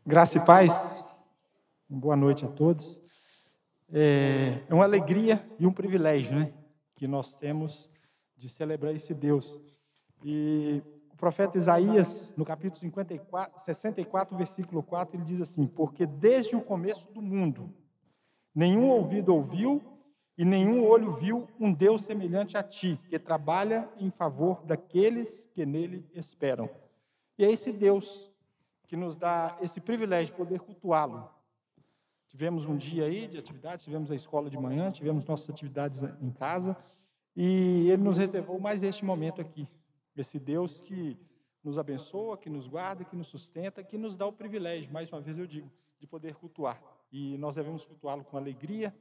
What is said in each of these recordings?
Graça e paz, boa noite a todos. É uma alegria e um privilégio, né, que nós temos de celebrar esse Deus. E o profeta Isaías, no capítulo 64, versículo 4, ele diz assim: porque desde o começo do mundo, nenhum ouvido ouviu e nenhum olho viu um Deus semelhante a ti, que trabalha em favor daqueles que nele esperam. E é esse Deus que nos dá esse privilégio de poder cultuá-lo. Tivemos um dia aí de atividades, tivemos a escola de manhã, tivemos nossas atividades em casa, e Ele nos reservou mais este momento aqui. Esse Deus que nos abençoa, que nos guarda, que nos sustenta, que nos dá o privilégio, mais uma vez eu digo, de poder cultuar. E nós devemos cultuá-lo com alegria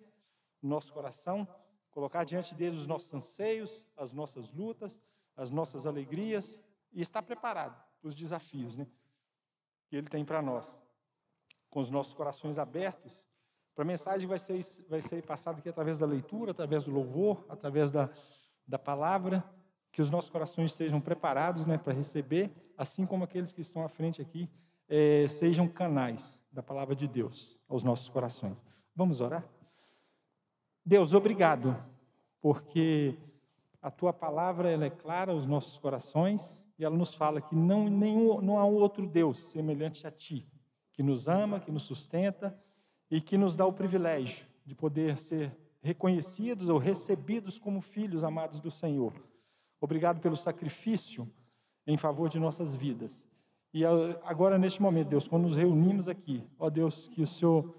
no nosso coração, colocar diante dele os nossos anseios, as nossas lutas, as nossas alegrias, e estar preparado para os desafios, né, que Ele tem para nós, com os nossos corações abertos, para a mensagem que vai ser passada aqui através da leitura, através do louvor, através da palavra, que os nossos corações estejam preparados, né, para receber, assim como aqueles que estão à frente aqui, sejam canais da palavra de Deus aos nossos corações. Vamos orar? Deus, obrigado, porque a Tua palavra ela é clara aos nossos corações, e ela nos fala que não há um outro Deus semelhante a Ti, que nos ama, que nos sustenta e que nos dá o privilégio de poder ser reconhecidos ou recebidos como filhos amados do Senhor. Obrigado pelo sacrifício em favor de nossas vidas. E agora, neste momento, Deus, quando nos reunimos aqui, ó Deus, que o Senhor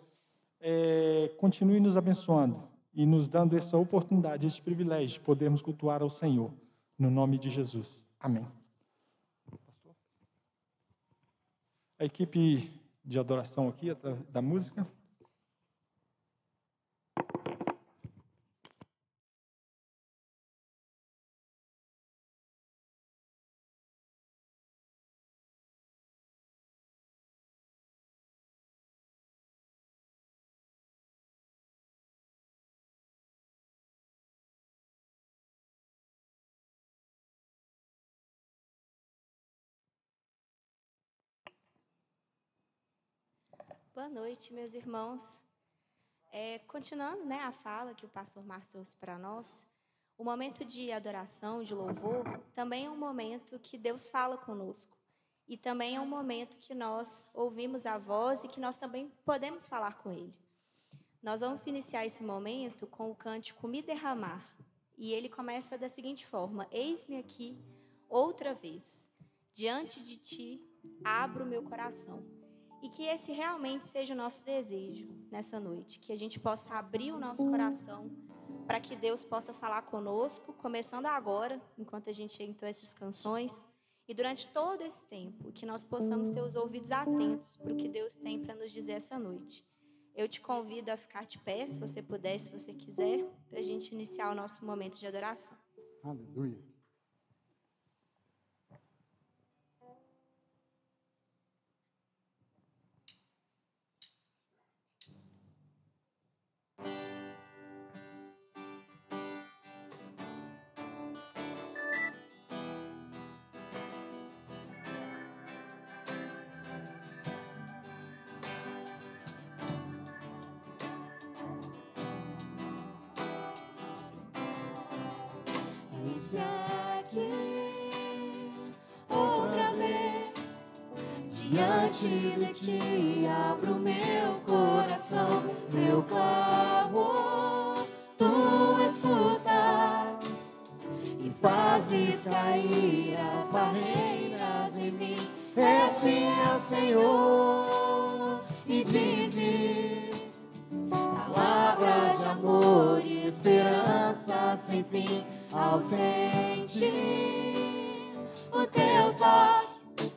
continue nos abençoando e nos dando essa oportunidade, esse privilégio de podermos cultuar ao Senhor. No nome de Jesus. Amém. A equipe de adoração aqui, através da música. Boa noite, meus irmãos. Continuando, a fala que o pastor Márcio trouxe para nós, o momento de adoração, de louvor, também é um momento que Deus fala conosco. E também é um momento que nós ouvimos a voz e que nós também podemos falar com Ele. Nós vamos iniciar esse momento com o cântico Me Derramar. E ele começa da seguinte forma: eis-me aqui outra vez, diante de Ti abro o meu coração. E que esse realmente seja o nosso desejo nessa noite, que a gente possa abrir o nosso coração para que Deus possa falar conosco, começando agora, enquanto a gente entoa essas canções, e durante todo esse tempo, que nós possamos ter os ouvidos atentos para o que Deus tem para nos dizer essa noite. Eu te convido a ficar de pé, se você puder, se você quiser, para a gente iniciar o nosso momento de adoração. Aleluia. Eis-me aqui outra vez, diante de Ti abro meu coração, meu clamor Tu escutas e fazes cair as barreiras em mim. És fiel, Senhor, e dizes palavras de amor e esperança sem fim. Ao sentir o Teu toque,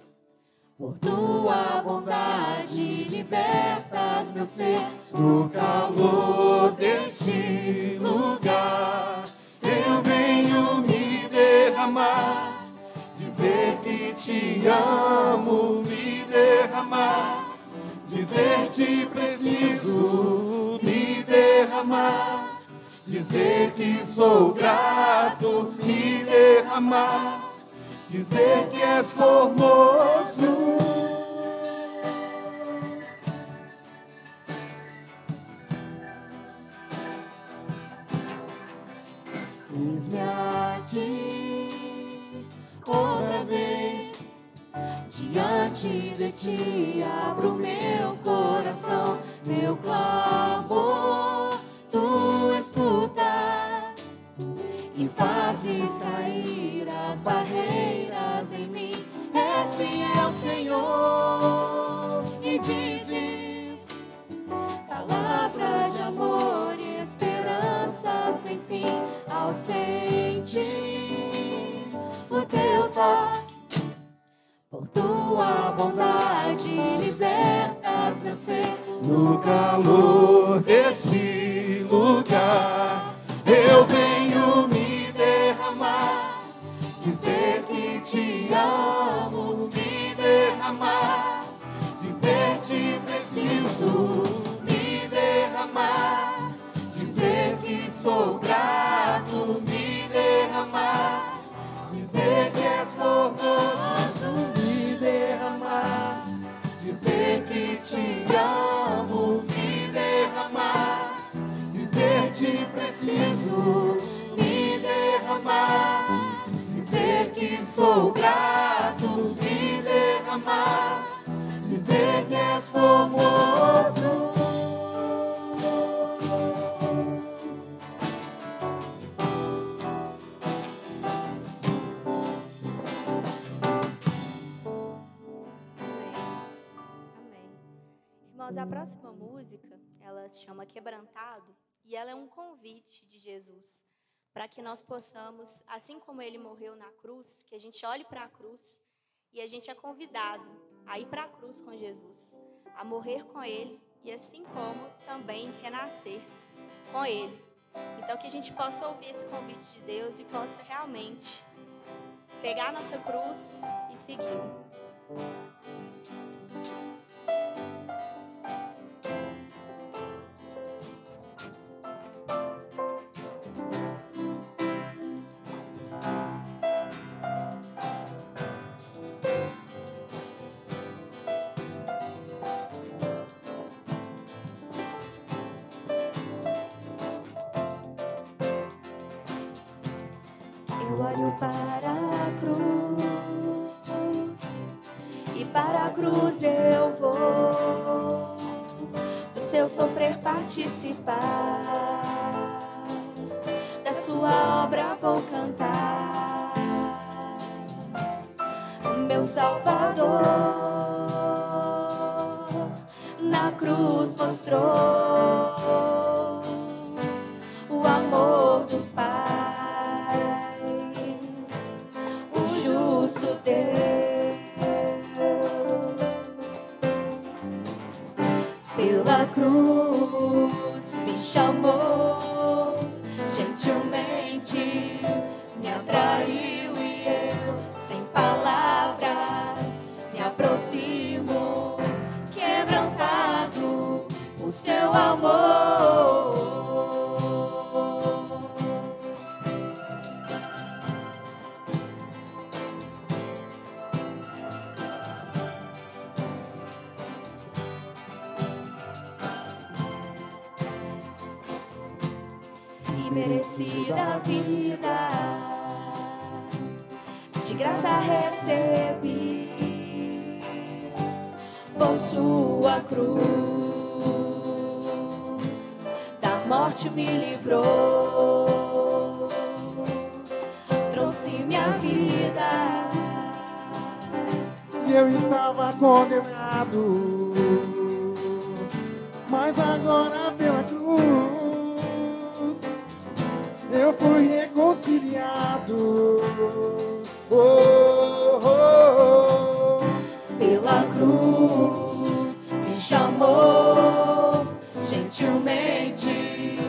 por Tua bondade libertas meu ser. No calor deste lugar eu venho me derramar, dizer que Te amo, me derramar, dizer Te preciso, me derramar, dizer que sou grato, me derramar, dizer que és formoso. eis-me aqui, outra vez, diante de ti abro meu coração, meu clamor tu escutas e fazes cair as barreiras em mim. És fiel, Senhor, e dizes palavras de amor e esperança sem fim. Ao sentir o teu toque, por tua bondade libertas meu ser. No calor desse lugar, eu venho me derramar, dizer que te amo, me derramar, dizer te preciso, me derramar, dizer que sou grato, me derramar, dizer que és formoso, me derramar, dizer que te amo, me derramar, dizer te preciso, me derramar, dizer que sou grato, me derramar, dizer que és formoso. Irmãos, a próxima música, ela se chama Quebrantado, e ela é um convite de Jesus para que nós possamos, assim como ele morreu na cruz, que a gente olhe para a cruz e a gente é convidado a ir para a cruz com Jesus, a morrer com ele e assim como também renascer com ele. Então que a gente possa ouvir esse convite de Deus e possa realmente pegar a nossa cruz e segui-lo. Eu olho para a cruz e para a cruz eu vou do seu sofrer participar, da sua obra vou cantar. Meu Salvador na cruz mostrou o amor do Pai. Pela cruz me chamou, gentilmente me atraiu e eu, sem palavras, me aproximo, quebrantado por seu amor. Merecida vida, de graça recebi, por sua cruz, da morte me livrou, trouxe minha vida. Eu estava condenado, mas agora pela cruz eu fui reconciliado. Oh, oh, oh. Pela cruz me chamou, gentilmente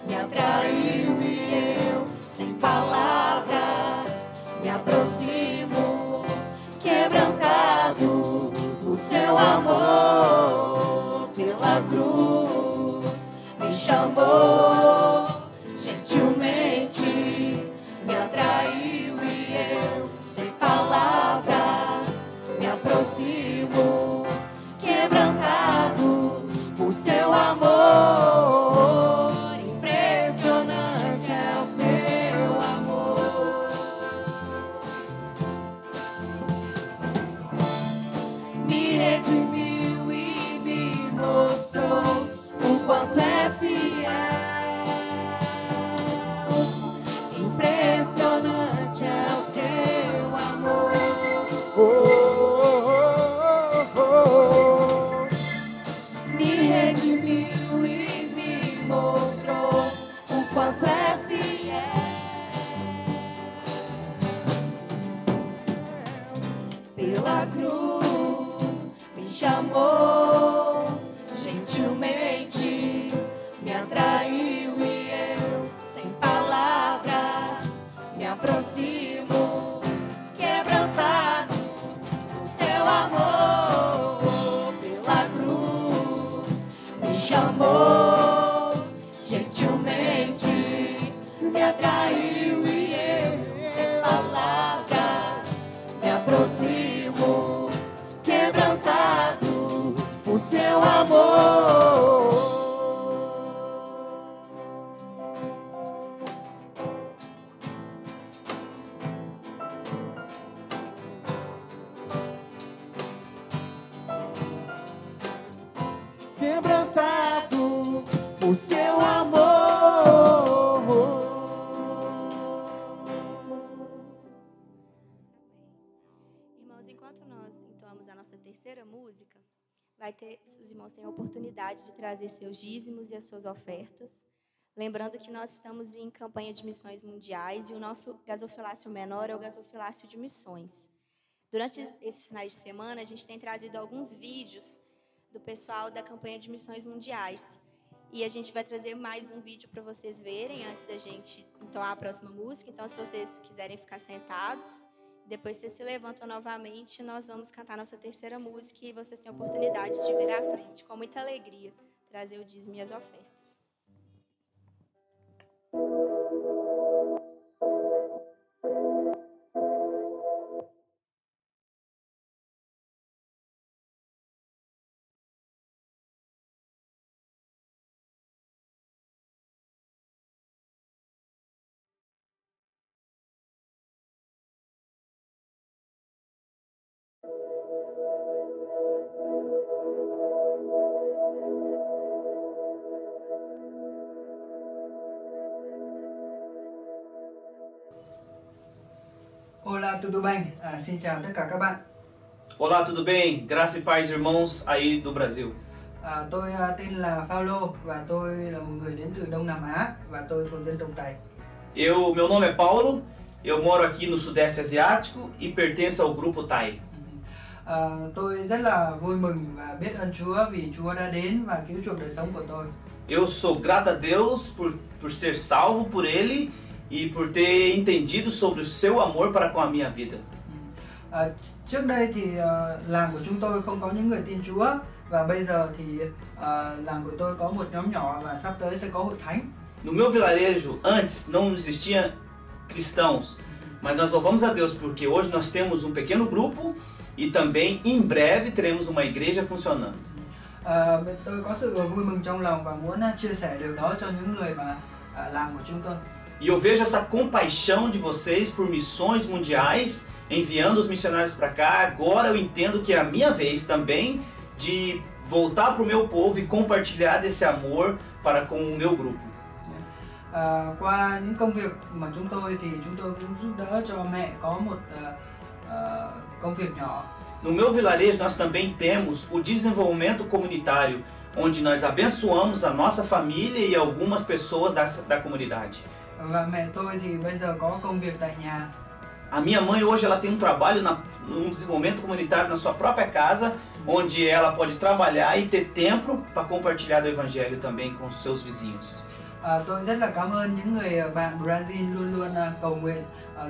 me atraiu e eu, sem palavras, me aproximo, quebrantado por seu amor. Pela cruz me chamou, gentilmente me atraiu e eu, sem palavras, me aproximo, quebrantado por seu amor. Impressionante é o seu amor. cruz me chamou gentilmente, me atraiu e eu, sem palavras, me aproximo, quebrantado o seu amor. Pela cruz me chamou gentilmente, me atraiu e eu, sem palavras, me aproximo, quebrantado por seu amor. Quebrantado por seu amor. Irmãos, enquanto nós entoamos a nossa terceira música, os irmãos têm a oportunidade de trazer seus dízimos e as suas ofertas. Lembrando que nós estamos em campanha de missões mundiais e o nosso gasofilácio menor é o gasofilácio de missões. Durante esses finais de semana, a gente tem trazido alguns vídeos do pessoal da campanha de missões mundiais. E a gente vai trazer mais um vídeo para vocês verem antes da gente entoar a próxima música. Então, se vocês quiserem ficar sentados, depois vocês se levantam novamente, nós vamos cantar nossa terceira música e vocês têm a oportunidade de vir à frente, com muita alegria, trazer o dízimo e as ofertas. Olá, tudo bem? Xin chào tất cả các bạn. Olá, tudo bem? Graça e paz, irmãos aí do Brasil. Tôi tên là Paulo và tôi là một người đến từ Đông Nam Á và tôi thuộc dân tộc Tày. Meu nome é Paulo, eu moro aqui no Sudeste Asiático e pertenço ao grupo Thai. Tôi rất là vui mừng và biết ơn Chúa vì Chúa đã đến và cứu chuộc đời sống của tôi. Eu sou grato a Deus por ser salvo por Ele e por ter entendido sobre o seu amor para com a minha vida. Trước đây thì làng của chúng tôi không có những người tin Chúa và bây giờ thì làng của tôi có một nhóm nhỏ và sắp tới sẽ có hội thánh. No meu vilarejo, antes não existia cristãos, mas nós louvamos a Deus porque hoje nós temos um pequeno grupo e também em breve teremos uma igreja funcionando. Tôi có sự vui mừng trong lòng và muốn chia sẻ điều đó cho những người mà làng của chúng tôi. E eu vejo essa compaixão de vocês por missões mundiais, enviando os missionários para cá. Agora eu entendo que é a minha vez também de voltar para o meu povo e compartilhar desse amor para com o meu grupo. Qua những công việc mà chúng tôi thì chúng tôi cũng giúp đỡ cho mẹ có một công việc nhỏ. No meu vilarejo nós também temos o desenvolvimento comunitário, onde nós abençoamos a nossa família e algumas pessoas da comunidade. Và mẹ tôi thì bây giờ có công việc tại nhà. A minha mãe hoje ela tem um trabalho num desenvolvimento comunitário na sua própria casa, onde ela pode trabalhar e ter tempo para compartilhar do evangelho também com os seus vizinhos. Tôi rất là cảm ơn những người bạn Brazil luôn luôn cầu nguyện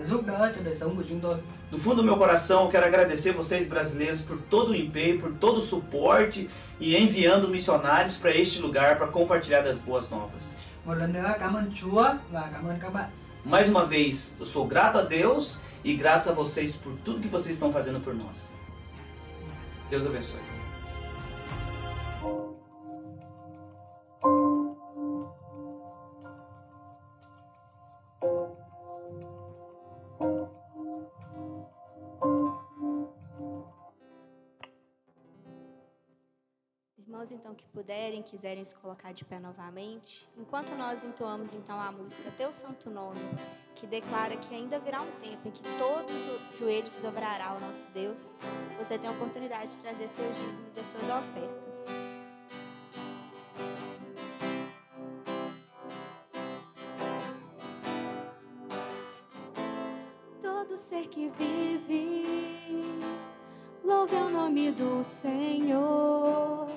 giúp đỡ cho đời sống của chúng tôi. Do fundo do meu coração, eu quero agradecer vocês brasileiros por todo o empenho, por todo o suporte e enviando missionários para este lugar para compartilhar das boas novas. Một lần nữa cảm ơn Chúa và cảm ơn các bạn. Mais uma vez, eu sou grato a Deus e gratos a vocês por tudo que vocês estão fazendo por nós. Deus abençoe. Irmãos, então, que puderem, quiserem se colocar de pé novamente, enquanto nós entoamos então a música Teu Santo Nome, que declara que ainda virá um tempo em que todos os joelhos se dobrará ao nosso Deus, você tem a oportunidade de trazer seus dízimos e as suas ofertas. Todo ser que vive louve o nome do Senhor.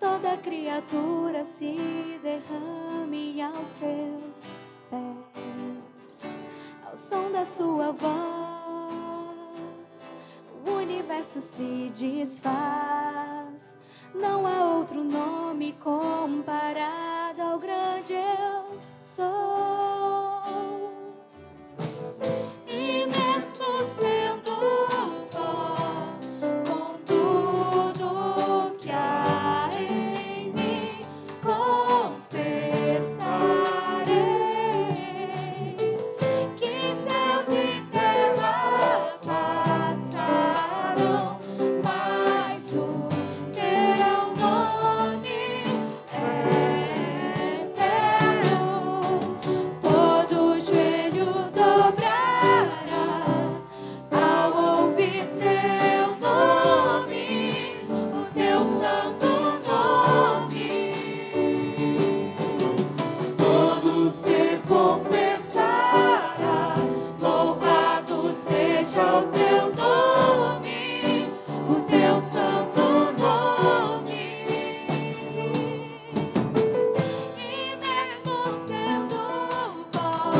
Toda criatura se derrame aos seus pés, ao som da sua voz, o universo se desfaz. Não há outro nome comparado ao grande eu sou. E mesmo sendo pó, com tudo que há em mim, confessarei que céus e terra passarão, mas o teu nome é eterno. Todo joelho dobrará ao ouvir teu nome, o teu santo nome. Todo ser confessará, louvado seja o teu nome, o teu santo nome. E mesmo sendo pó,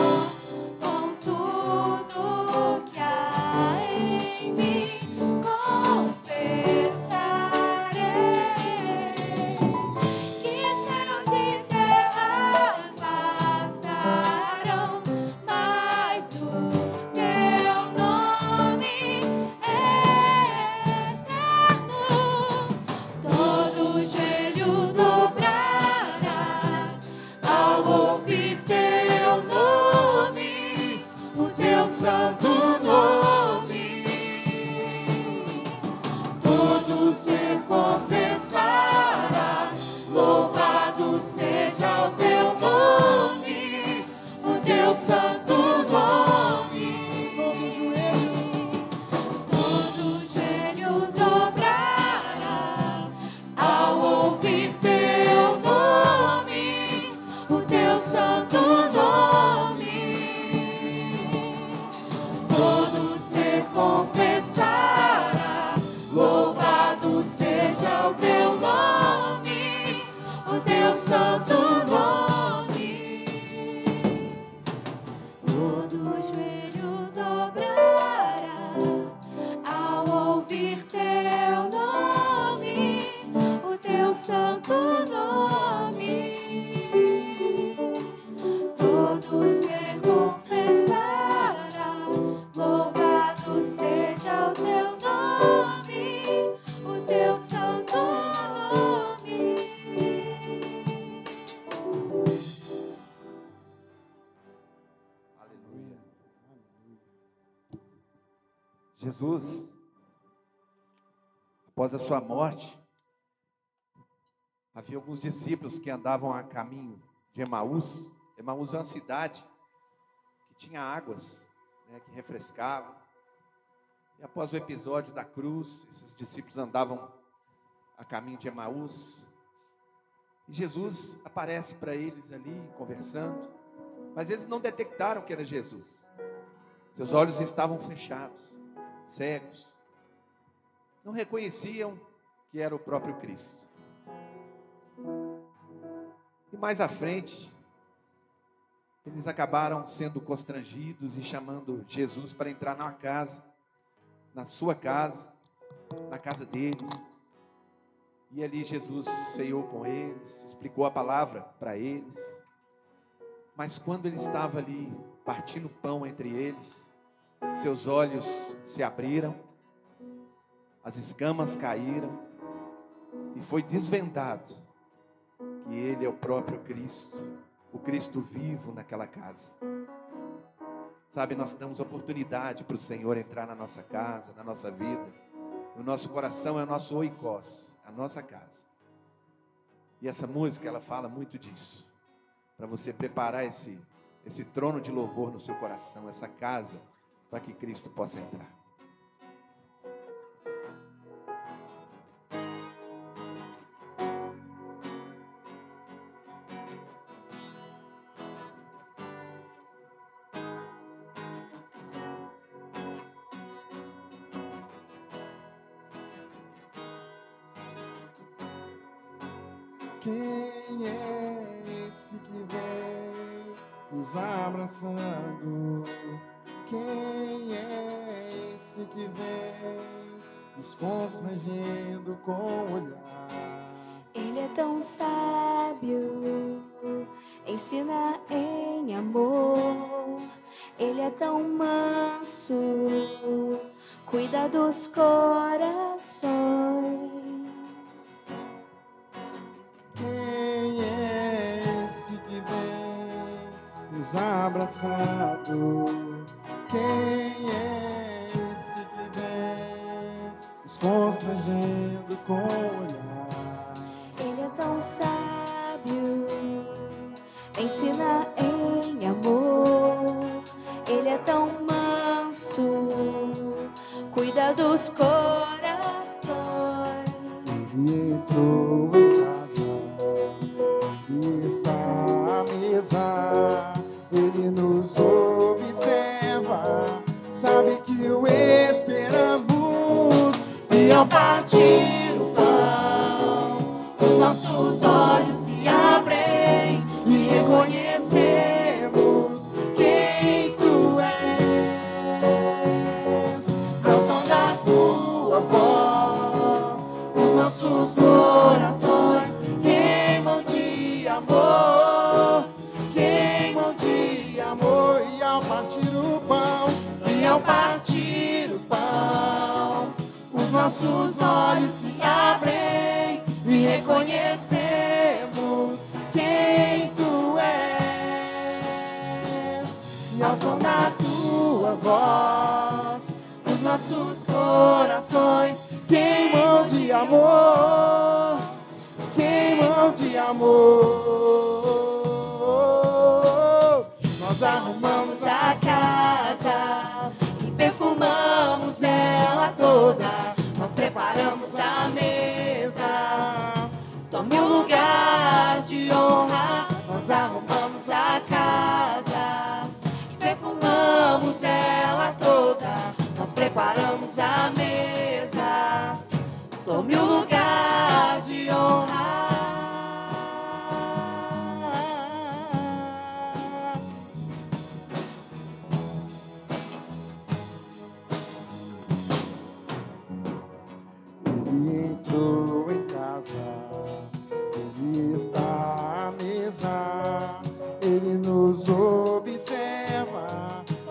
com tudo que há em mim, confessarei que céus e terra passarão, mas o teu nome é eterno. Todo joelho dobrará ao ouvir teu nome, o teu santo nome. Todo ser confessará, louvado seja o teu nome, o teu santo nome. Todo joelho dobrará ao ouvir teu nome, o teu santo nome. Todo ser confessará, louvado seja o teu nome, o teu santo nome. Todo joelho dobrará ao ouvir teu nome, o teu santo nome. Todo ser confessará, louvado seja o teu nome, o teu santo nome. Aleluia. Jesus, após a sua morte, havia alguns discípulos que andavam a caminho de Emaús. Emaús é uma cidade que tinha águas, né, que refrescavam. E após o episódio da cruz, esses discípulos andavam a caminho de Emaús. E Jesus aparece para eles ali, conversando. Mas eles não detectaram que era Jesus. Seus olhos estavam fechados, cegos. Não reconheciam que era o próprio Cristo. E mais à frente, eles acabaram sendo constrangidos e chamando Jesus para entrar na casa, na sua casa, na casa deles. E ali Jesus ceiou com eles, explicou a palavra para eles. Mas quando ele estava ali, partindo pão entre eles, seus olhos se abriram, as escamas caíram, e foi desvendado que ele é o próprio Cristo, o Cristo vivo naquela casa. Sabe, nós damos oportunidade para o Senhor entrar na nossa casa, na nossa vida. O nosso coração é o nosso oikos, a nossa casa. E essa música, ela fala muito disso. Para você preparar esse trono de louvor no seu coração, essa casa, para que Cristo possa entrar. Quem é esse que vem nos abraçando? Quem é esse que vem nos constrangendo com o olhar? Ele é tão sábio, ensina em amor. Ele é tão manso, cuida dos corações. Quem é esse que vem nos abraçando? Quem é esse que vem nos constrangendo com o olhar? Ele é tão sábio, ensina em amor. Ele é tão manso, cuida dos corações. Ele entrou em casa e está à mesa. Ele nos observa, sabe que o esperamos. E ao partir o pão, os nossos olhos se abrem e reconhecemos quem tu és. Ao som da tua voz, os nossos corações queimam de amor, queimam de amor. E ao partir o pão, os nossos olhos se abrem e reconhecemos quem tu és. E ao som da tua voz, os nossos corações queimam de amor, queimam de amor. Nós arrumamos a casa e perfumamos ela toda. Nós preparamos a mesa, tome um lugar de honra. Nós arrumamos a casa e perfumamos ela toda. Nós preparamos a mesa, tome um lugar de honra. Ele entrou em casa, ele está à mesa, ele nos observa,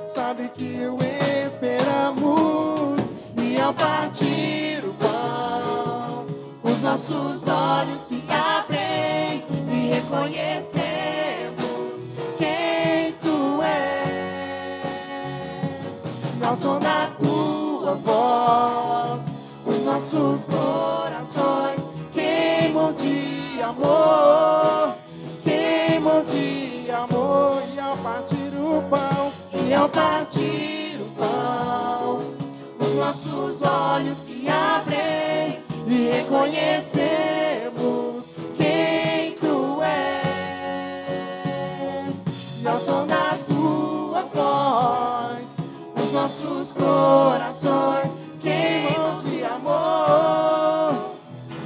sabe que o esperamos. E ao partir o pão, os nossos olhos se abrem e reconhecemos quem tu és. E ao som da tua voz, os nossos corações queimam de amor, queimam de amor. E ao partir o pão, os nossos olhos se abrem e reconhecemos quem tu és. E ao som da tua voz, os nossos corações queimam de amor,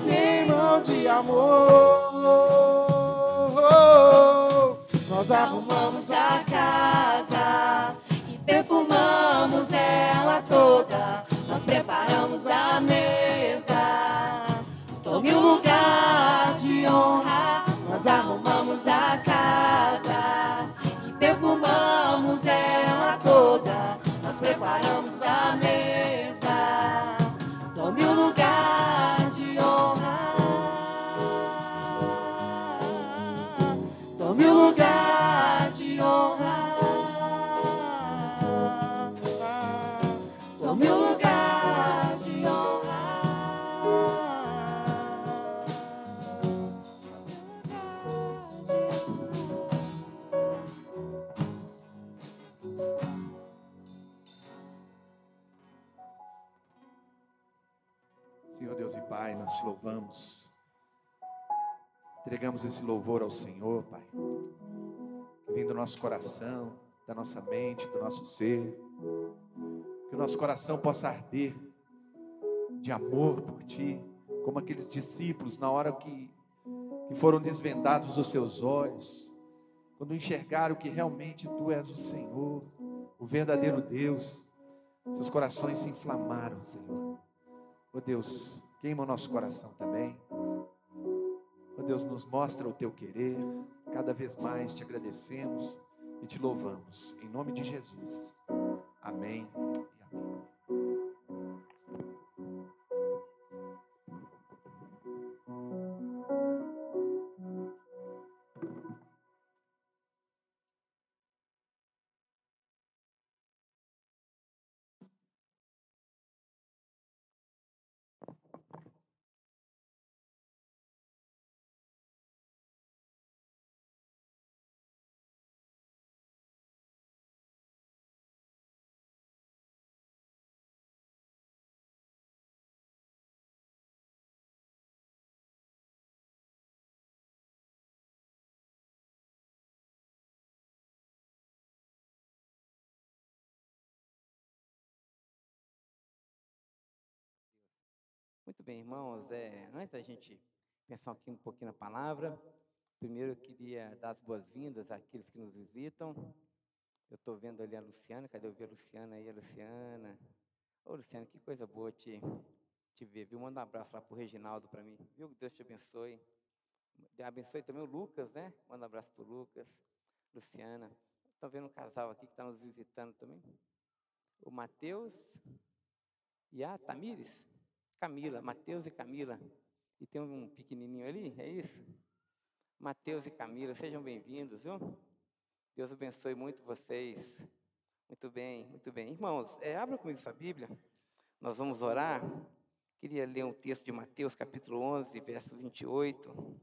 queimam de amor. Nós arrumamos a casa e perfumamos ela toda. Nós preparamos a mesa, tome um lugar de honra. Nós arrumamos a casa e perfumamos ela toda. Nós preparamos a mesa, tome um lugar de honra. Tome um lugar de honra. Tome um lugar de honra. Senhor Deus e Pai, nós te louvamos. Entregamos esse louvor ao Senhor, Pai. Que vem do nosso coração, da nossa mente, do nosso ser. Que o nosso coração possa arder de amor por Ti, como aqueles discípulos na hora que que foram desvendados os seus olhos, quando enxergaram que realmente Tu és o Senhor, o verdadeiro Deus, seus corações se inflamaram, Senhor. Oh Deus, queima o nosso coração também. Oh Deus, nos mostra o Teu querer. Cada vez mais Te agradecemos e Te louvamos. Em nome de Jesus. Amém e amém. Muito bem, irmãos, antes da gente pensar aqui um pouquinho na palavra, primeiro eu queria dar as boas-vindas àqueles que nos visitam. Eu estou vendo ali a Luciana, cadê eu ver a Luciana aí, a Luciana? Ô Luciana, que coisa boa te ver, viu? Manda um abraço lá para o Reginaldo para mim, viu? Deus te abençoe. Abençoe também o Lucas, né? Manda um abraço para o Lucas, Luciana. Estão vendo um casal aqui que está nos visitando também. O Mateus e a Tamires. Camila, Mateus e Camila. E tem um pequenininho ali, é isso? Mateus e Camila, sejam bem-vindos, viu? Deus abençoe muito vocês. Muito bem, muito bem. Irmãos, abra comigo sua Bíblia. Nós vamos orar. Queria ler um texto de Mateus, capítulo 11, verso 28.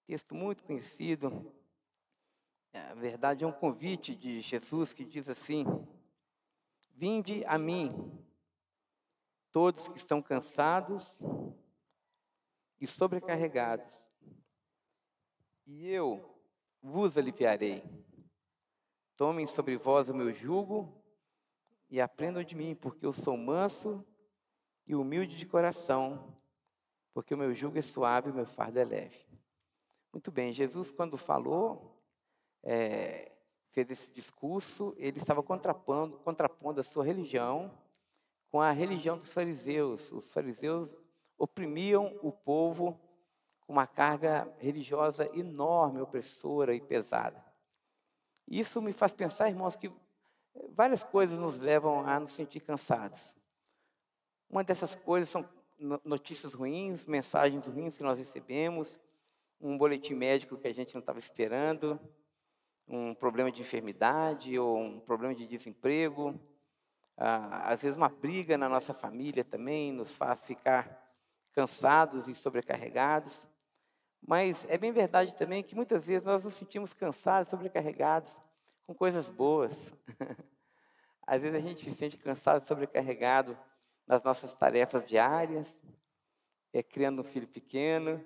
Texto muito conhecido. Na verdade, é um convite de Jesus que diz assim: vinde a mim, todos que estão cansados e sobrecarregados, e eu vos aliviarei. Tomem sobre vós o meu jugo e aprendam de mim, porque eu sou manso e humilde de coração, porque o meu jugo é suave e o meu fardo é leve. Muito bem, Jesus, quando falou, fez esse discurso, ele estava contrapondo a sua religião com a religião dos fariseus. Os fariseus oprimiam o povo com uma carga religiosa enorme, opressora e pesada. Isso me faz pensar, irmãos, que várias coisas nos levam a nos sentir cansados. Uma dessas coisas são notícias ruins, mensagens ruins que nós recebemos, um boletim médico que a gente não estava esperando, um problema de enfermidade ou um problema de desemprego. Às vezes uma briga na nossa família também nos faz ficar cansados e sobrecarregados. Mas é bem verdade também que muitas vezes nós nos sentimos cansados, sobrecarregados com coisas boas. Às vezes a gente se sente cansado, sobrecarregado nas nossas tarefas diárias, criando um filho pequeno,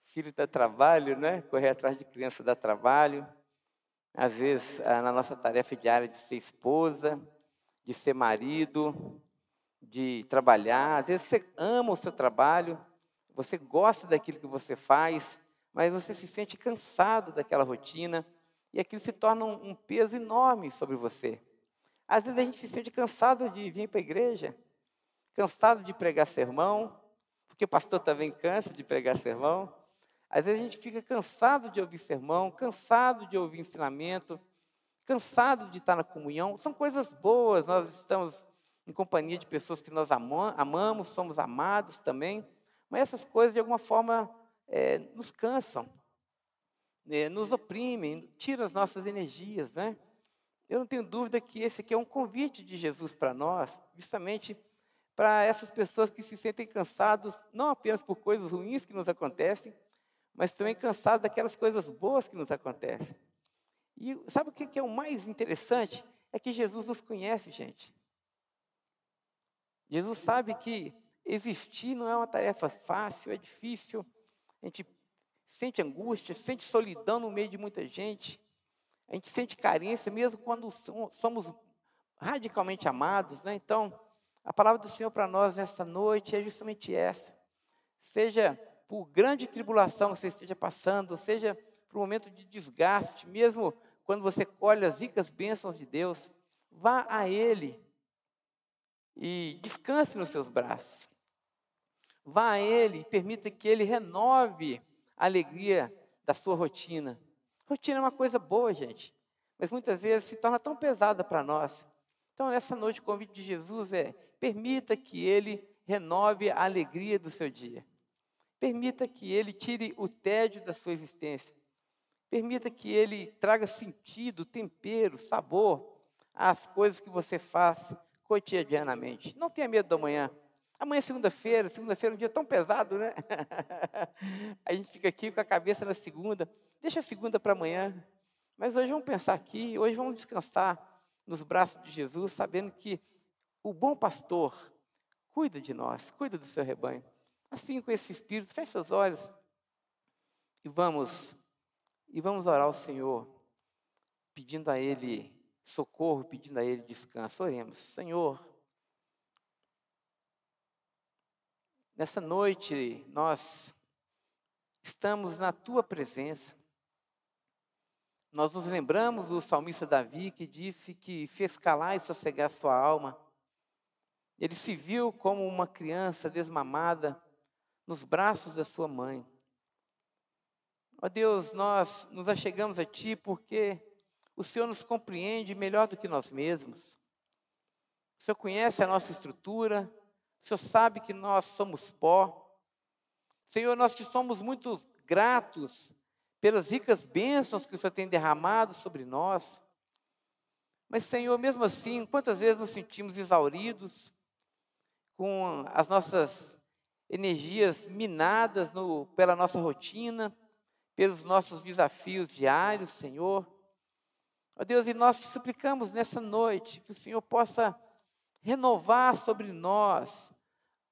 filho dá trabalho, né? Correr atrás de criança dá trabalho. Às vezes na nossa tarefa diária de ser esposa, de ser marido, de trabalhar. Às vezes você ama o seu trabalho, você gosta daquilo que você faz, mas você se sente cansado daquela rotina e aquilo se torna um peso enorme sobre você. Às vezes a gente se sente cansado de vir para a igreja, cansado de pregar sermão, porque o pastor também cansa de pregar sermão. Às vezes a gente fica cansado de ouvir sermão, cansado de ouvir ensinamento, cansado de estar na comunhão. São coisas boas, nós estamos em companhia de pessoas que nós amamos, somos amados também, mas essas coisas de alguma forma nos cansam, nos oprimem, tiram as nossas energias, né? Eu não tenho dúvida que esse aqui é um convite de Jesus para nós, justamente para essas pessoas que se sentem cansados, não apenas por coisas ruins que nos acontecem, mas também cansados daquelas coisas boas que nos acontecem. E sabe o que é o mais interessante? É que Jesus nos conhece, gente. Jesus sabe que existir não é uma tarefa fácil, é difícil. A gente sente angústia, sente solidão no meio de muita gente. A gente sente carência mesmo quando somos radicalmente amados, né? Então, a palavra do Senhor para nós nessa noite é justamente essa. Seja por grande tribulação que você esteja passando, seja por um momento de desgaste, mesmo quando você colhe as ricas bênçãos de Deus, vá a Ele e descanse nos seus braços. Vá a Ele e permita que Ele renove a alegria da sua rotina. Rotina é uma coisa boa, gente, mas muitas vezes se torna tão pesada para nós. Então, nessa noite, o convite de Jesus é: permita que Ele renove a alegria do seu dia. Permita que Ele tire o tédio da sua existência. Permita que Ele traga sentido, tempero, sabor às coisas que você faz cotidianamente. Não tenha medo da manhã. Amanhã é segunda-feira é um dia tão pesado, né? A gente fica aqui com a cabeça na segunda. Deixa a segunda para amanhã. Mas hoje vamos pensar aqui, hoje vamos descansar nos braços de Jesus, sabendo que o bom pastor cuida de nós, cuida do seu rebanho. Assim, com esse espírito, feche seus olhos e vamos orar ao Senhor, pedindo a Ele socorro, pedindo a Ele descanso. Oremos. Senhor, nessa noite nós estamos na Tua presença. Nós nos lembramos do salmista Davi, que disse que fez calar e sossegar sua alma. Ele se viu como uma criança desmamada nos braços da sua mãe. Ó Deus, nós nos achegamos a Ti porque o Senhor nos compreende melhor do que nós mesmos. O Senhor conhece a nossa estrutura, o Senhor sabe que nós somos pó. Senhor, nós te somos muito gratos pelas ricas bênçãos que o Senhor tem derramado sobre nós. Mas, Senhor, mesmo assim, quantas vezes nos sentimos exauridos, com as nossas energias minadas pela nossa rotina, pelos nossos desafios diários, Senhor. Ó Deus, e nós te suplicamos nessa noite que o Senhor possa renovar sobre nós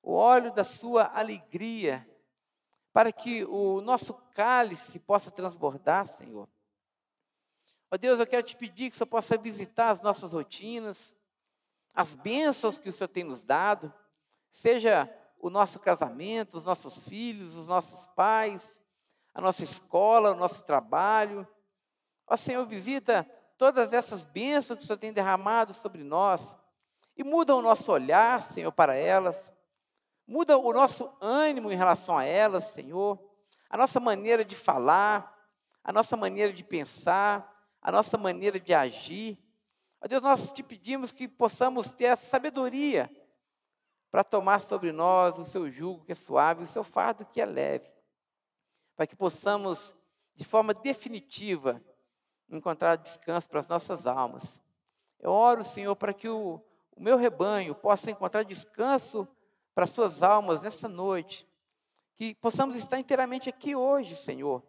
o óleo da sua alegria, para que o nosso cálice possa transbordar, Senhor. Ó Deus, eu quero te pedir que o Senhor possa visitar as nossas rotinas, as bênçãos que o Senhor tem nos dado, seja o nosso casamento, os nossos filhos, os nossos pais, a nossa escola, o nosso trabalho. Ó Senhor, visita todas essas bênçãos que o Senhor tem derramado sobre nós e muda o nosso olhar, Senhor, para elas. Muda o nosso ânimo em relação a elas, Senhor, a nossa maneira de falar, a nossa maneira de pensar, a nossa maneira de agir. Ó Deus, nós te pedimos que possamos ter a sabedoria para tomar sobre nós o seu jugo que é suave, o seu fardo que é leve, para que possamos, de forma definitiva, encontrar descanso para as nossas almas. Eu oro, Senhor, para que o meu rebanho possa encontrar descanso para as suas almas nessa noite, que possamos estar inteiramente aqui hoje, Senhor,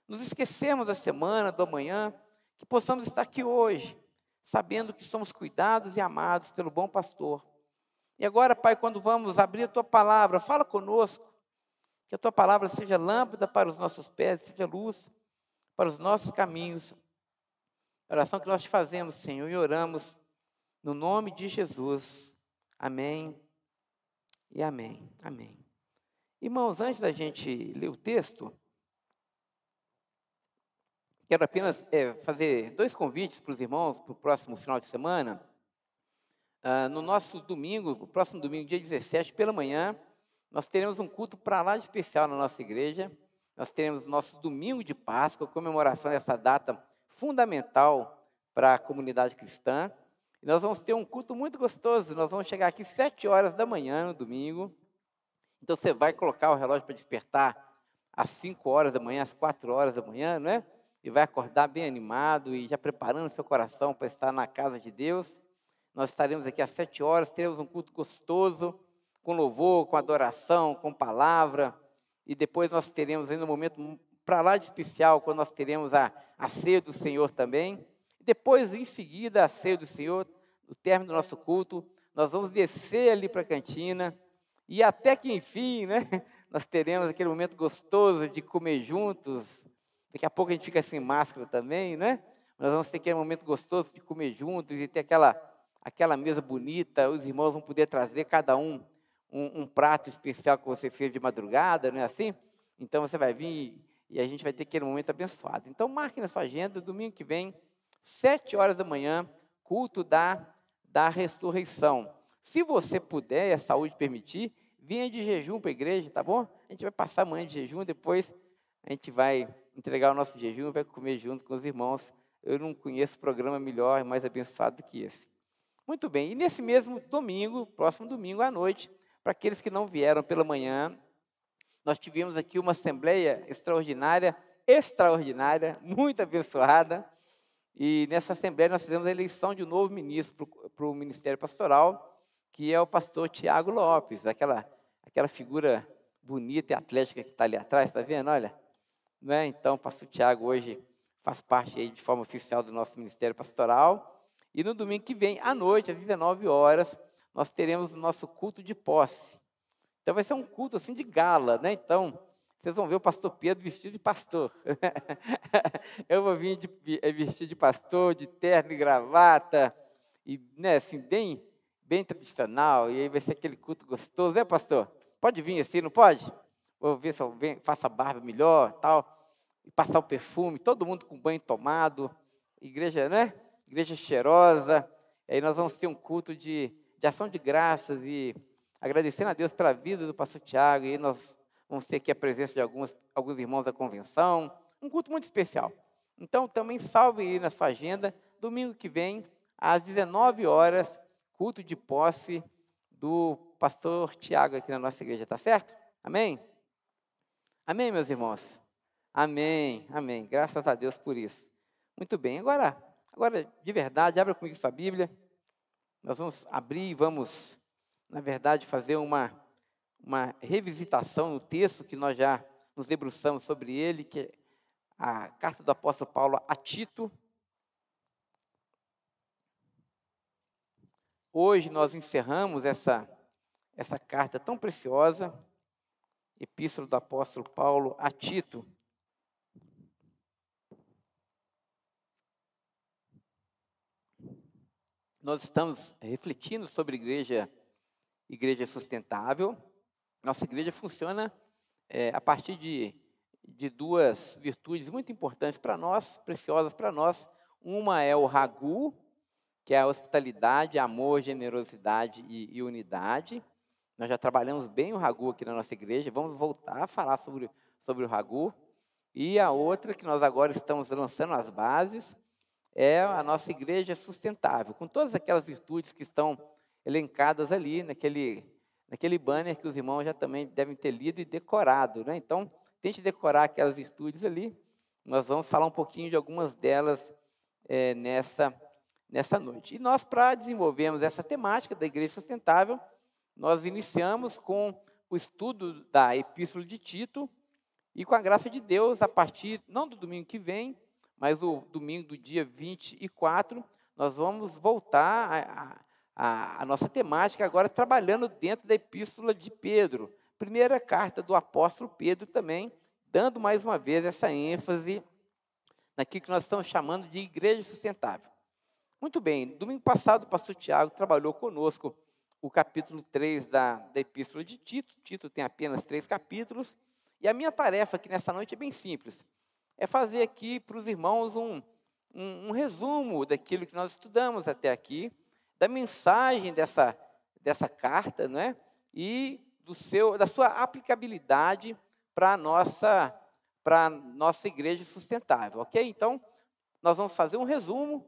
nos esquecemos da semana, do amanhã, que possamos estar aqui hoje, sabendo que somos cuidados e amados pelo bom pastor. E agora, Pai, quando vamos abrir a Tua palavra, fala conosco, que a Tua palavra seja lâmpada para os nossos pés, seja luz para os nossos caminhos. A oração que nós te fazemos, Senhor, e oramos no nome de Jesus. Amém. E amém, amém. Irmãos, antes da gente ler o texto, quero apenas fazer 2 convites para os irmãos para o próximo final de semana. No nosso domingo, o próximo domingo, dia 17, pela manhã, nós teremos um culto para lá de especial na nossa igreja. Nós teremos o nosso domingo de Páscoa, comemoração dessa data fundamental para a comunidade cristã. E nós vamos ter um culto muito gostoso. Nós vamos chegar aqui 7 horas da manhã no domingo. Então você vai colocar o relógio para despertar às 5 horas da manhã, às 4 horas da manhã, né? E vai acordar bem animado e já preparando seu coração para estar na casa de Deus. Nós estaremos aqui às 7 horas, teremos um culto gostoso, com louvor, com adoração, com palavra. E depois nós teremos ainda um momento para lá de especial, quando nós teremos a ceia do Senhor também. Depois, em seguida, a ceia do Senhor, no término do nosso culto, nós vamos descer ali para a cantina, e até que, enfim, né, nós teremos aquele momento gostoso de comer juntos. Daqui a pouco a gente fica sem máscara também, né? Nós vamos ter aquele momento gostoso de comer juntos e ter aquela mesa bonita. Os irmãos vão poder trazer cada um prato especial que você fez de madrugada, não é assim? Então você vai vir e a gente vai ter aquele momento abençoado. Então marque na sua agenda, domingo que vem, 7 horas da manhã, culto da ressurreição. Se você puder e a saúde permitir, venha de jejum para a igreja, tá bom? A gente vai passar amanhã de jejum, depois a gente vai entregar o nosso jejum, vai comer junto com os irmãos. Eu não conheço programa melhor e mais abençoado do que esse. Muito bem, e nesse mesmo domingo, próximo domingo à noite, para aqueles que não vieram pela manhã, nós tivemos aqui uma assembleia extraordinária, muito abençoada. E nessa assembleia nós fizemos a eleição de um novo ministro para o Ministério Pastoral, que é o pastor Tiago Lopes, aquela figura bonita e atlética que está ali atrás, está vendo? Olha, não é? Então o pastor Tiago hoje faz parte aí de forma oficial do nosso Ministério Pastoral. E no domingo que vem, à noite, às 19 horas, nós teremos o nosso culto de posse. Então vai ser um culto assim de gala, né? Então, vocês vão ver o pastor Pedro vestido de pastor. Eu vou vir vestido de pastor, de terno e gravata, e né, assim, bem tradicional, e aí vai ser aquele culto gostoso, né, pastor? Pode vir assim, não pode? Vou ver se eu faço a barba melhor, tal, e passar o perfume, todo mundo com banho tomado, igreja, né? Igreja cheirosa, e aí nós vamos ter um culto de ação de graças e agradecendo a Deus pela vida do pastor Tiago, e nós vamos ter aqui a presença de alguns irmãos da convenção, um culto muito especial. Então, também salve aí na sua agenda, domingo que vem, às 19 horas, culto de posse do pastor Tiago aqui na nossa igreja, tá certo? Amém? Amém, meus irmãos? Amém, amém. Graças a Deus por isso. Muito bem, agora de verdade, abra comigo sua Bíblia. Nós vamos abrir e vamos, na verdade, fazer uma revisitação no texto que nós já nos debruçamos sobre ele, que é a carta do apóstolo Paulo a Tito. Hoje nós encerramos essa carta tão preciosa, epístola do apóstolo Paulo a Tito. Nós estamos refletindo sobre igreja sustentável. Nossa igreja funciona a partir de duas virtudes muito importantes para nós, preciosas para nós. Uma é o Ragu, que é a hospitalidade, amor, generosidade e unidade. Nós já trabalhamos bem o Ragu aqui na nossa igreja, vamos voltar a falar sobre o Ragu. E a outra, que nós agora estamos lançando as bases, é a nossa igreja sustentável, com todas aquelas virtudes que estão elencadas ali naquele banner que os irmãos já também devem ter lido e decorado, né? Então, tente decorar aquelas virtudes ali. Nós vamos falar um pouquinho de algumas delas nessa noite. E nós, para desenvolvermos essa temática da igreja sustentável, nós iniciamos com o estudo da Epístola de Tito, e com a graça de Deus, a partir, não do domingo que vem, mas do domingo do dia 24, nós vamos voltar a nossa temática agora trabalhando dentro da Epístola de Pedro, primeira carta do apóstolo Pedro também, dando mais uma vez essa ênfase naquilo que nós estamos chamando de igreja sustentável. Muito bem, domingo passado o pastor Tiago trabalhou conosco o capítulo 3 da Epístola de Tito. Tito tem apenas 3 capítulos, e a minha tarefa aqui nessa noite é bem simples, é fazer aqui para os irmãos um resumo daquilo que nós estudamos até aqui, da mensagem dessa carta, né? E da sua aplicabilidade para a nossa igreja sustentável, ok? Então, nós vamos fazer um resumo,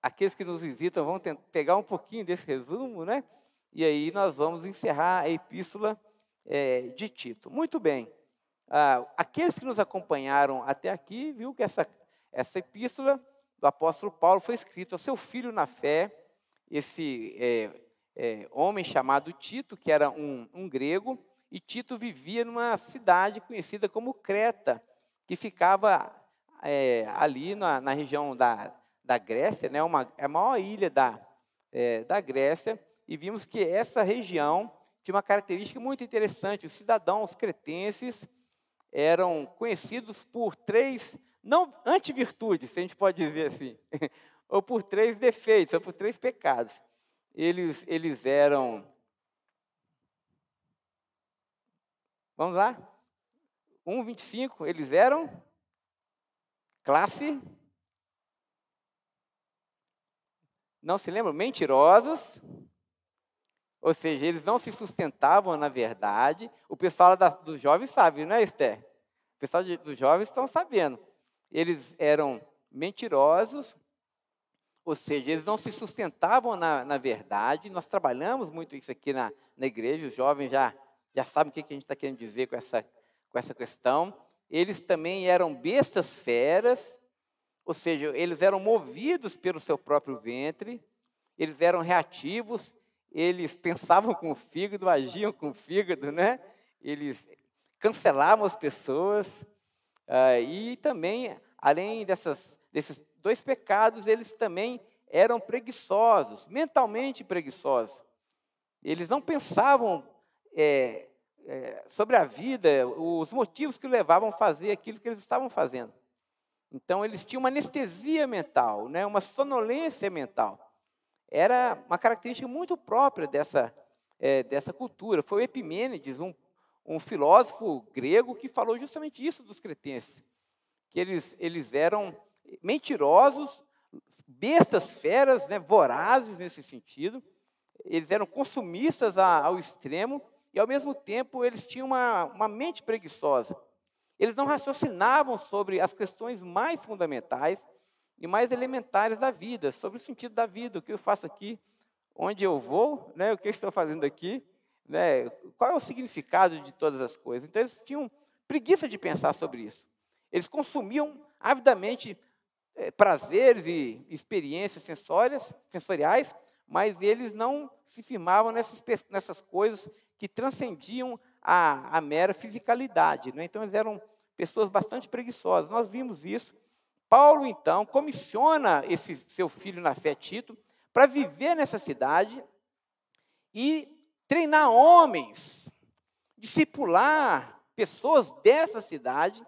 aqueles que nos visitam vão pegar um pouquinho desse resumo, né? E aí nós vamos encerrar a epístola de Tito. Muito bem. Aqueles que nos acompanharam até aqui, viu que essa epístola do apóstolo Paulo foi escrita ao seu filho na fé, esse homem chamado Tito, que era um grego, e Tito vivia numa cidade conhecida como Creta, que ficava ali na região da Grécia, né, a maior ilha da Grécia, e vimos que essa região tinha uma característica muito interessante. Os cidadãos cretenses eram conhecidos por 3, não antivirtudes, se a gente pode dizer assim, ou por 3 defeitos, ou por 3 pecados. Eles eram... Vamos lá? 1:25, eles eram classe, não se lembram? Mentirosos, ou seja, eles não se sustentavam na verdade. O pessoal dos jovens sabe, não é, Esther? O pessoal dos jovens estão sabendo. Eles eram mentirosos, ou seja, eles não se sustentavam na verdade. Nós trabalhamos muito isso aqui na igreja, os jovens já sabem o que a gente está querendo dizer com essa questão. Eles também eram bestas feras, ou seja, eles eram movidos pelo seu próprio ventre, eles eram reativos, eles pensavam com o fígado, agiam com o fígado, né? Eles cancelavam as pessoas, e também, além desses 2 pecados, eles também eram preguiçosos, mentalmente preguiçosos. Eles não pensavam sobre a vida, os motivos que levavam a fazer aquilo que eles estavam fazendo. Então, eles tinham uma anestesia mental, né, uma sonolência mental. Era uma característica muito própria dessa cultura. Foi o Epimênides, um filósofo grego, que falou justamente isso dos cretenses, que eles eram mentirosos, bestas feras, né, vorazes nesse sentido. Eles eram consumistas ao extremo e, ao mesmo tempo, eles tinham uma mente preguiçosa. Eles não raciocinavam sobre as questões mais fundamentais e mais elementares da vida, sobre o sentido da vida, o que eu faço aqui, onde eu vou, né, o que eu estou fazendo aqui, né, qual é o significado de todas as coisas. Então, eles tinham preguiça de pensar sobre isso. Eles consumiam avidamente prazeres e experiências sensoriais, mas eles não se firmavam nessas coisas que transcendiam a mera fisicalidade, né? Então, eles eram pessoas bastante preguiçosas. Nós vimos isso. Paulo, então, comissiona esse seu filho na fé, Tito, para viver nessa cidade e treinar homens, discipular pessoas dessa cidade,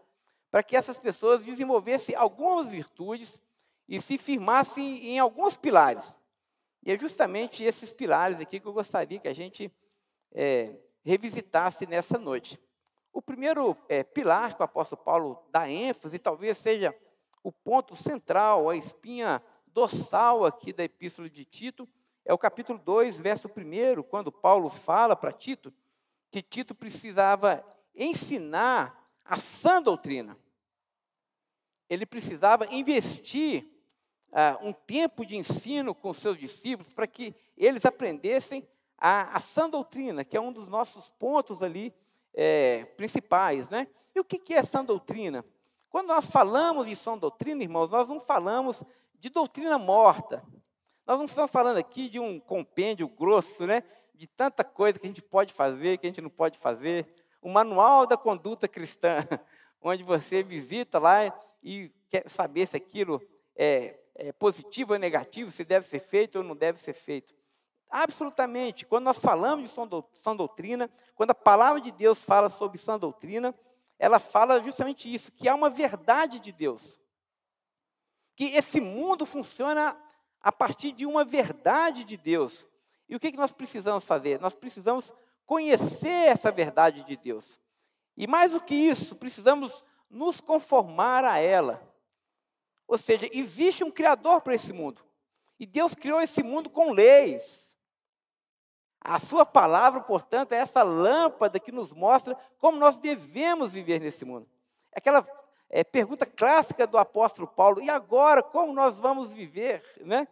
para que essas pessoas desenvolvessem algumas virtudes e se firmassem em alguns pilares. E é justamente esses pilares aqui que eu gostaria que a gente revisitasse nessa noite. O primeiro pilar que o apóstolo Paulo dá ênfase, talvez seja o ponto central, a espinha dorsal aqui da epístola de Tito, é o capítulo 2, verso 1, quando Paulo fala para Tito que Tito precisava ensinar a sã doutrina. Ele precisava investir um tempo de ensino com os seus discípulos para que eles aprendessem a sã doutrina, que é um dos nossos pontos ali principais, né? E o que é sã doutrina? Quando nós falamos de sã doutrina, irmãos, nós não falamos de doutrina morta. Nós não estamos falando aqui de um compêndio grosso, né? De tanta coisa que a gente pode fazer, que a gente não pode fazer. O manual da conduta cristã, onde você visita lá e quer saber se aquilo é positivo ou negativo, se deve ser feito ou não deve ser feito. Absolutamente. Quando nós falamos de sã doutrina, quando a palavra de Deus fala sobre sã doutrina, ela fala justamente isso, que há uma verdade de Deus. Que esse mundo funciona a partir de uma verdade de Deus. E o que nós precisamos fazer? Nós precisamos conhecer essa verdade de Deus. E mais do que isso, precisamos nos conformar a ela. Ou seja, existe um Criador para esse mundo. E Deus criou esse mundo com leis. A sua palavra, portanto, é essa lâmpada que nos mostra como nós devemos viver nesse mundo. Aquela pergunta clássica do apóstolo Paulo: e agora, como nós vamos viver, né?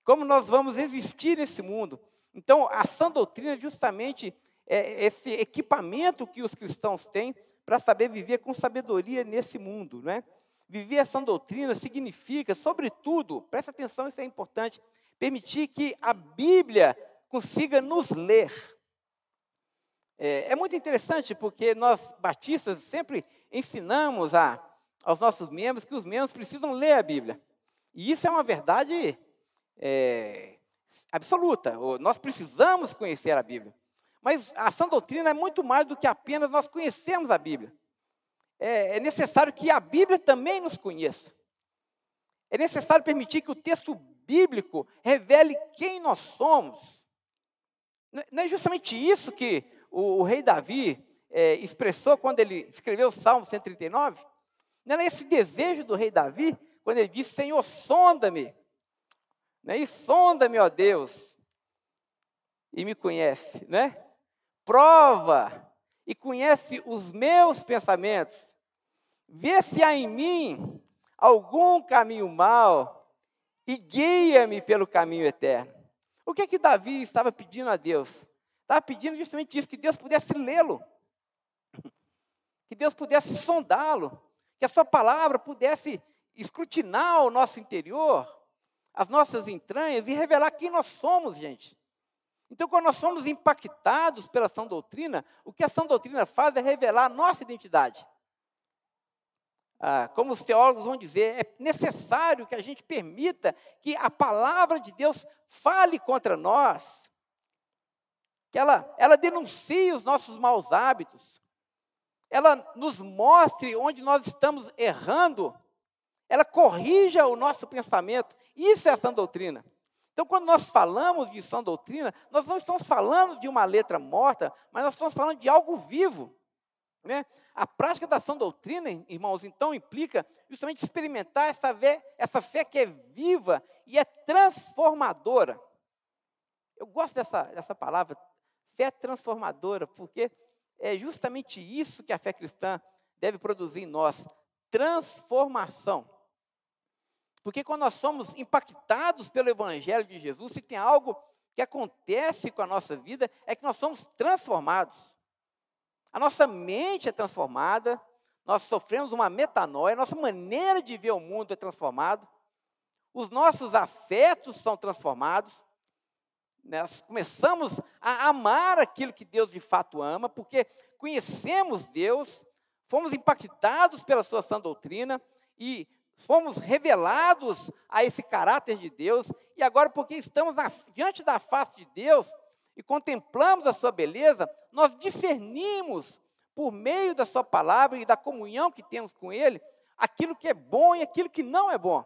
Como nós vamos existir nesse mundo? Então, a sã doutrina justamente é esse equipamento que os cristãos têm para saber viver com sabedoria nesse mundo, né? Viver a sã doutrina significa, sobretudo, presta atenção, isso é importante, permitir que a Bíblia consiga nos ler. É muito interessante porque nós, batistas, sempre ensinamos aos nossos membros que os membros precisam ler a Bíblia. E isso é uma verdade absoluta. Nós precisamos conhecer a Bíblia. Mas a sã doutrina é muito mais do que apenas nós conhecermos a Bíblia. É necessário que a Bíblia também nos conheça. É necessário permitir que o texto bíblico revele quem nós somos. Não é justamente isso que o rei Davi expressou quando ele escreveu o Salmo 139? Não era esse desejo do rei Davi, quando ele disse, Senhor, sonda-me, né? E sonda-me, ó Deus, e me conhece, né? Prova e conhece os meus pensamentos, vê se há em mim algum caminho mau e guia-me pelo caminho eterno. O que Davi estava pedindo a Deus? Estava pedindo justamente isso, que Deus pudesse lê-lo, que Deus pudesse sondá-lo, que a sua palavra pudesse escrutinar o nosso interior, as nossas entranhas e revelar quem nós somos, gente. Então, quando nós somos impactados pela sã doutrina, o que a sã doutrina faz é revelar a nossa identidade. Como os teólogos vão dizer, é necessário que a gente permita que a palavra de Deus fale contra nós, que ela denuncie os nossos maus hábitos, ela nos mostre onde nós estamos errando, ela corrija o nosso pensamento. Isso é a sã doutrina. Então, quando nós falamos de sã doutrina, nós não estamos falando de uma letra morta, mas nós estamos falando de algo vivo, né? A prática da sã doutrina, irmãos, então implica justamente experimentar essa fé que é viva e é transformadora. Eu gosto dessa palavra, fé transformadora, porque é justamente isso que a fé cristã deve produzir em nós, transformação. Porque quando nós somos impactados pelo Evangelho de Jesus, se tem algo que acontece com a nossa vida, é que nós somos transformados. A nossa mente é transformada, nós sofremos uma metanoia, nossa maneira de ver o mundo é transformada, os nossos afetos são transformados, nós começamos a amar aquilo que Deus de fato ama, porque conhecemos Deus, fomos impactados pela sua sã doutrina e fomos revelados a esse caráter de Deus, e agora porque estamos diante da face de Deus e contemplamos a sua beleza, nós discernimos por meio da sua palavra e da comunhão que temos com Ele, aquilo que é bom e aquilo que não é bom,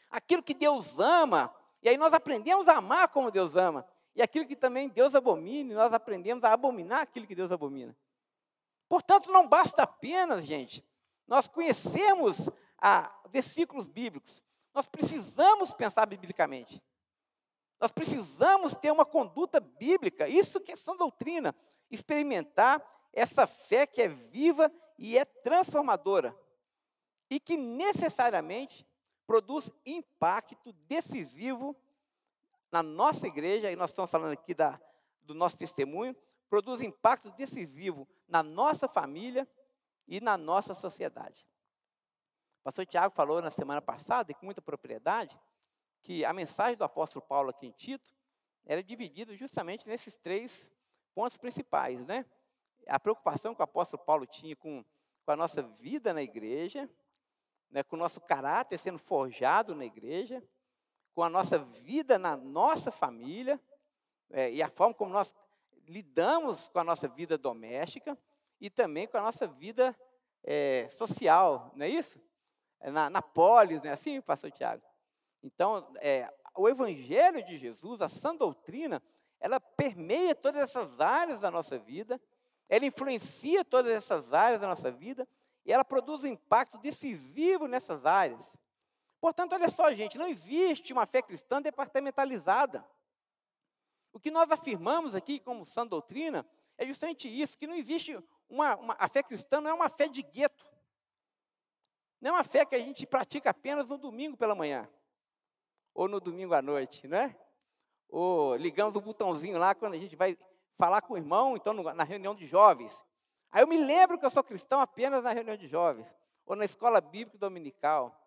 aquilo que Deus ama, e aí nós aprendemos a amar como Deus ama, e aquilo que também Deus abomina, nós aprendemos a abominar aquilo que Deus abomina. Portanto, não basta apenas, gente, nós conhecemos versículos bíblicos, nós precisamos pensar biblicamente. Nós precisamos ter uma conduta bíblica, isso que é sã doutrina, experimentar essa fé que é viva e é transformadora, e que necessariamente produz impacto decisivo na nossa igreja, e nós estamos falando aqui do nosso testemunho, produz impacto decisivo na nossa família e na nossa sociedade. O pastor Tiago falou na semana passada, e com muita propriedade, que a mensagem do apóstolo Paulo aqui em Tito era dividida justamente nesses 3 pontos principais, né? A preocupação que o apóstolo Paulo tinha com a nossa vida na igreja, né, com o nosso caráter sendo forjado na igreja, com a nossa vida na nossa família, e a forma como nós lidamos com a nossa vida doméstica e também com a nossa vida social, não é isso? Na polis, não é assim, pastor Tiago? Então, o Evangelho de Jesus, a sã doutrina, ela permeia todas essas áreas da nossa vida, ela influencia todas essas áreas da nossa vida, e ela produz um impacto decisivo nessas áreas. Portanto, olha só, gente, não existe uma fé cristã departamentalizada. O que nós afirmamos aqui como sã doutrina é justamente isso, que não existe a fé cristã não é uma fé de gueto. Não é uma fé que a gente pratica apenas no domingo pela manhã, ou no domingo à noite, né? Ou ligamos o botãozinho lá quando a gente vai falar com o irmão, então na reunião de jovens. Aí eu me lembro que eu sou cristão apenas na reunião de jovens, ou na escola bíblica dominical.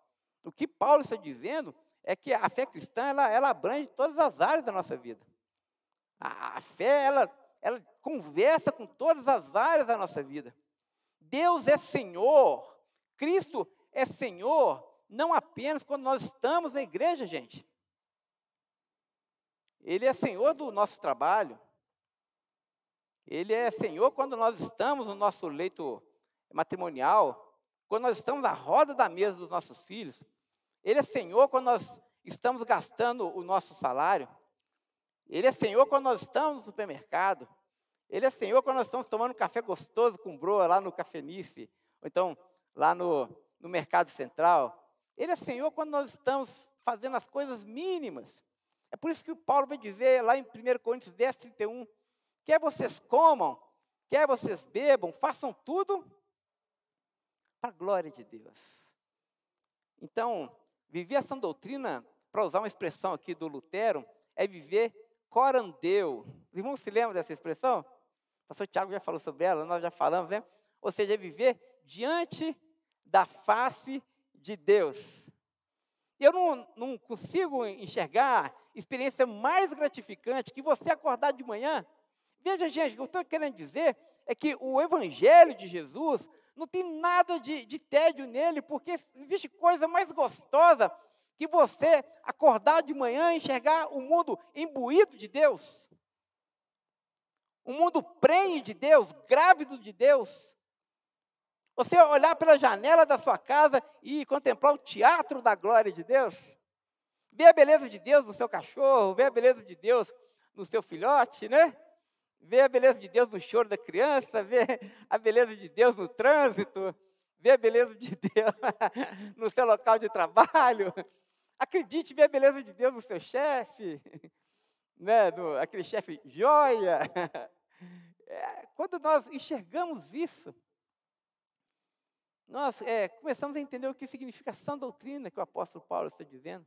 O que Paulo está dizendo é que a fé cristã, ela abrange todas as áreas da nossa vida. A fé, ela conversa com todas as áreas da nossa vida. Deus é Senhor, Cristo é Senhor, não apenas quando nós estamos na igreja, gente. Ele é Senhor do nosso trabalho. Ele é Senhor quando nós estamos no nosso leito matrimonial, quando nós estamos à roda da mesa dos nossos filhos. Ele é Senhor quando nós estamos gastando o nosso salário. Ele é Senhor quando nós estamos no supermercado. Ele é Senhor quando nós estamos tomando um café gostoso com broa lá no Cafenice, ou então lá no Mercado Central. Ele é Senhor quando nós estamos fazendo as coisas mínimas. É por isso que o Paulo vai dizer lá em 1 Coríntios 10, 31, quer vocês comam, quer vocês bebam, façam tudo para a glória de Deus. Então, viver essa doutrina, para usar uma expressão aqui do Lutero, é viver corandeu. Os irmãos se lembram dessa expressão? O pastor Tiago já falou sobre ela, nós já falamos, né? Ou seja, é viver diante da face de Deus. E eu não consigo enxergar experiência mais gratificante que você acordar de manhã. Veja, gente, o que eu estou querendo dizer é que o Evangelho de Jesus não tem nada de tédio nele, porque existe coisa mais gostosa que você acordar de manhã e enxergar o mundo imbuído de Deus. Um mundo prenhe de Deus, grávido de Deus. Você olhar pela janela da sua casa e contemplar o teatro da glória de Deus. Ver a beleza de Deus no seu cachorro, ver a beleza de Deus no seu filhote, né? Ver a beleza de Deus no choro da criança, ver a beleza de Deus no trânsito, ver a beleza de Deus no seu local de trabalho. Acredite, ver a beleza de Deus no seu chefe, né? Aquele chefe joia. Quando nós enxergamos isso, nós começamos a entender o que significa a sã doutrina que o apóstolo Paulo está dizendo,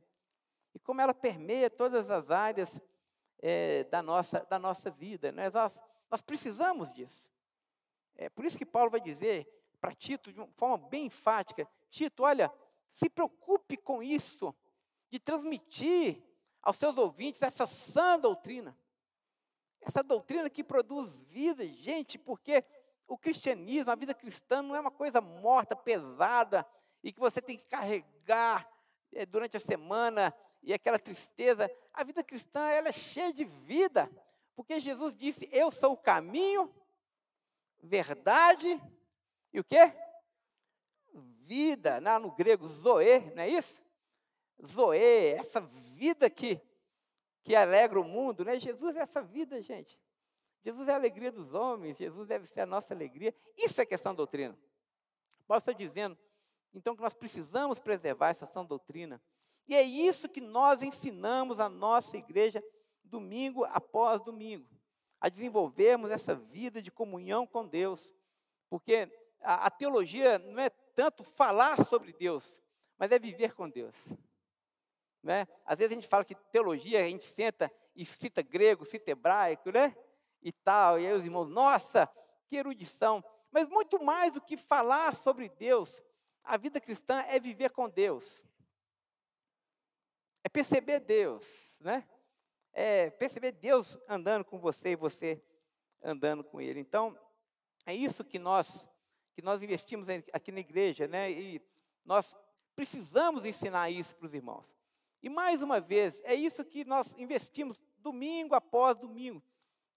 e como ela permeia todas as áreas da nossa vida. Né? Nós precisamos disso. É por isso que Paulo vai dizer para Tito, de uma forma bem enfática, Tito, olha, se preocupe com isso, de transmitir aos seus ouvintes essa sã doutrina. Essa doutrina que produz vida, gente, porque o cristianismo, a vida cristã, não é uma coisa morta, pesada, e que você tem que carregar durante a semana, e aquela tristeza. A vida cristã, ela é cheia de vida, porque Jesus disse, eu sou o caminho, verdade, e o quê? Vida, no grego, zoe, não é isso? Zoe, essa vida que alegra o mundo, né? Jesus é essa vida, gente. Jesus é a alegria dos homens, Jesus deve ser a nossa alegria. Isso é questão doutrina. Paulo está dizendo, então, que nós precisamos preservar essa sã doutrina. E é isso que nós ensinamos a nossa igreja, domingo após domingo, a desenvolvermos essa vida de comunhão com Deus. Porque a teologia não é tanto falar sobre Deus, mas é viver com Deus. Né? Às vezes a gente fala que teologia, a gente senta e cita grego, cita hebraico, né? E tal, e aí os irmãos, nossa, que erudição. Mas muito mais do que falar sobre Deus, a vida cristã é viver com Deus. É perceber Deus, né? É perceber Deus andando com você e você andando com Ele. Então, é isso que nós investimos aqui na igreja, né? E nós precisamos ensinar isso para os irmãos. E mais uma vez, é isso que nós investimos domingo após domingo,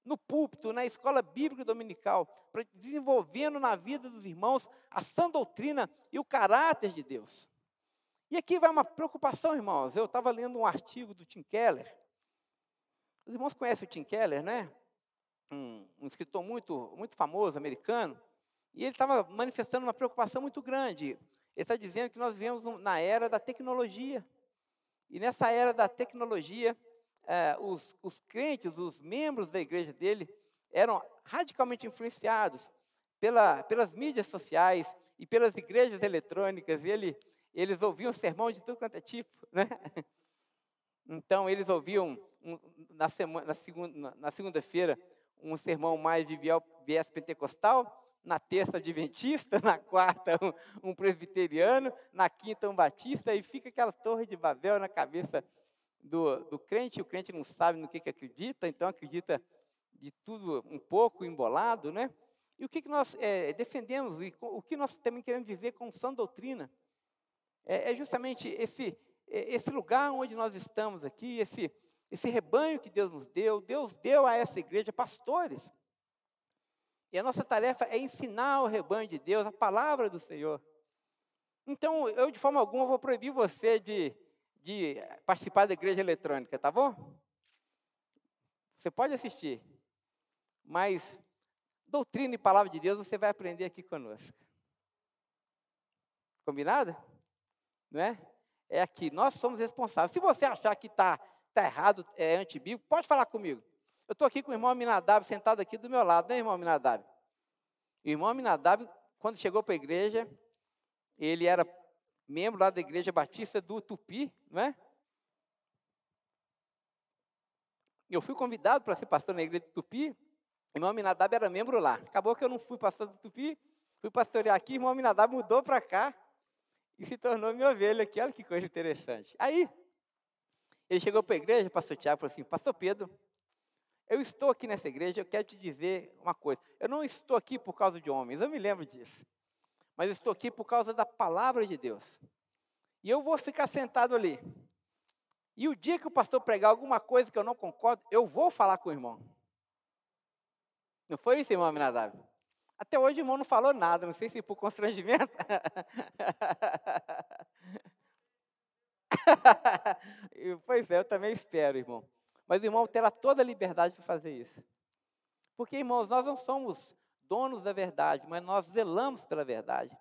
no púlpito, na escola bíblica dominical, para desenvolvendo na vida dos irmãos a sã doutrina e o caráter de Deus. E aqui vai uma preocupação, irmãos. Eu estava lendo um artigo do Tim Keller. Os irmãos conhecem o Tim Keller, né? Um escritor muito, muito famoso, americano. E ele estava manifestando uma preocupação muito grande. Ele está dizendo que nós vivemos na era da tecnologia. E nessa era da tecnologia, os crentes, os membros da igreja dele, eram radicalmente influenciados pelas mídias sociais e pelas igrejas eletrônicas. E eles ouviam sermão de tudo quanto é tipo, né? Então, eles ouviam, na segunda-feira, um sermão mais de viés pentecostal, na terça adventista, na quarta um presbiteriano, na quinta um batista, e fica aquela torre de Babel na cabeça do crente. O crente não sabe no que acredita, então acredita de tudo um pouco embolado, né? E o que nós defendemos, e o que nós também queremos dizer com sã doutrina, é justamente esse lugar onde nós estamos aqui, esse rebanho que Deus nos deu. Deus deu a essa igreja pastores. E a nossa tarefa é ensinar o rebanho de Deus a palavra do Senhor. Então, eu de forma alguma vou proibir você de participar da igreja eletrônica, tá bom? Você pode assistir, mas doutrina e palavra de Deus você vai aprender aqui conosco. Combinado? Não é? É aqui, nós somos responsáveis. Se você achar que está errado, é antibíblico, pode falar comigo. Eu estou aqui com o irmão Aminadab sentado aqui do meu lado, né, irmão Aminadab? O irmão Aminadab, quando chegou para a igreja, ele era membro lá da Igreja Batista do Tupi, não é? Eu fui convidado para ser pastor na igreja do Tupi, o irmão Aminadab era membro lá. Acabou que eu não fui pastor do Tupi, fui pastorear aqui, o irmão Aminadab mudou para cá e se tornou minha ovelha aqui. Olha que coisa interessante. Aí, ele chegou para a igreja, pastor Tiago, falou assim, pastor Pedro, eu estou aqui nessa igreja, eu quero te dizer uma coisa. Eu não estou aqui por causa de homens, eu me lembro disso. Mas eu estou aqui por causa da palavra de Deus. E eu vou ficar sentado ali. E o dia que o pastor pregar alguma coisa que eu não concordo, eu vou falar com o irmão. Não foi isso, irmão Aminadab? Até hoje o irmão não falou nada, não sei se por constrangimento. Pois é, eu também espero, irmão. Mas o irmão terá toda a liberdade para fazer isso. Porque, irmãos, nós não somos donos da verdade, mas nós zelamos pela verdade.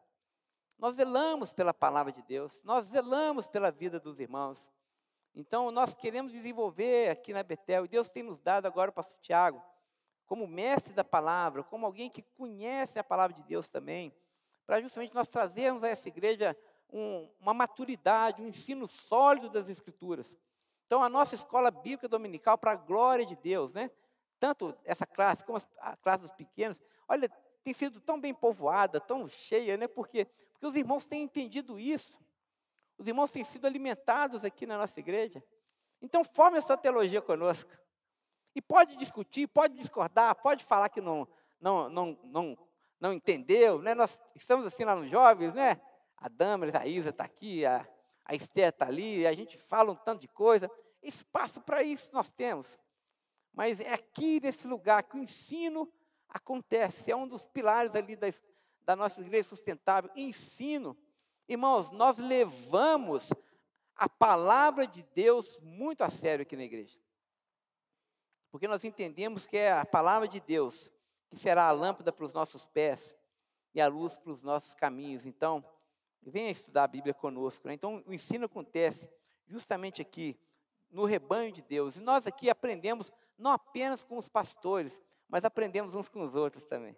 Nós zelamos pela palavra de Deus. Nós zelamos pela vida dos irmãos. Então, nós queremos desenvolver aqui na Betel, e Deus tem nos dado agora o pastor Tiago, como mestre da palavra, como alguém que conhece a palavra de Deus também, para justamente nós trazermos a essa igreja uma maturidade, um ensino sólido das Escrituras. Então, a nossa escola bíblica dominical, para a glória de Deus, né? Tanto essa classe como a classe dos pequenos, olha, tem sido tão bem povoada, tão cheia, né? Porque os irmãos têm entendido isso. Os irmãos têm sido alimentados aqui na nossa igreja. Então, forme essa teologia conosco. E pode discutir, pode discordar, pode falar que não entendeu, né? Nós estamos assim lá nos jovens, né? A Damaris, a Isa está aqui, a Esther está ali, a gente fala um tanto de coisa. Espaço para isso nós temos. Mas é aqui nesse lugar que o ensino acontece. É um dos pilares ali da nossa igreja sustentável. Ensino. Irmãos, nós levamos a palavra de Deus muito a sério aqui na igreja. Porque nós entendemos que é a palavra de Deus que será a lâmpada para os nossos pés e a luz para os nossos caminhos. Então, venha estudar a Bíblia conosco, né? Então, o ensino acontece justamente aqui, no rebanho de Deus. E nós aqui aprendemos não apenas com os pastores, mas aprendemos uns com os outros também.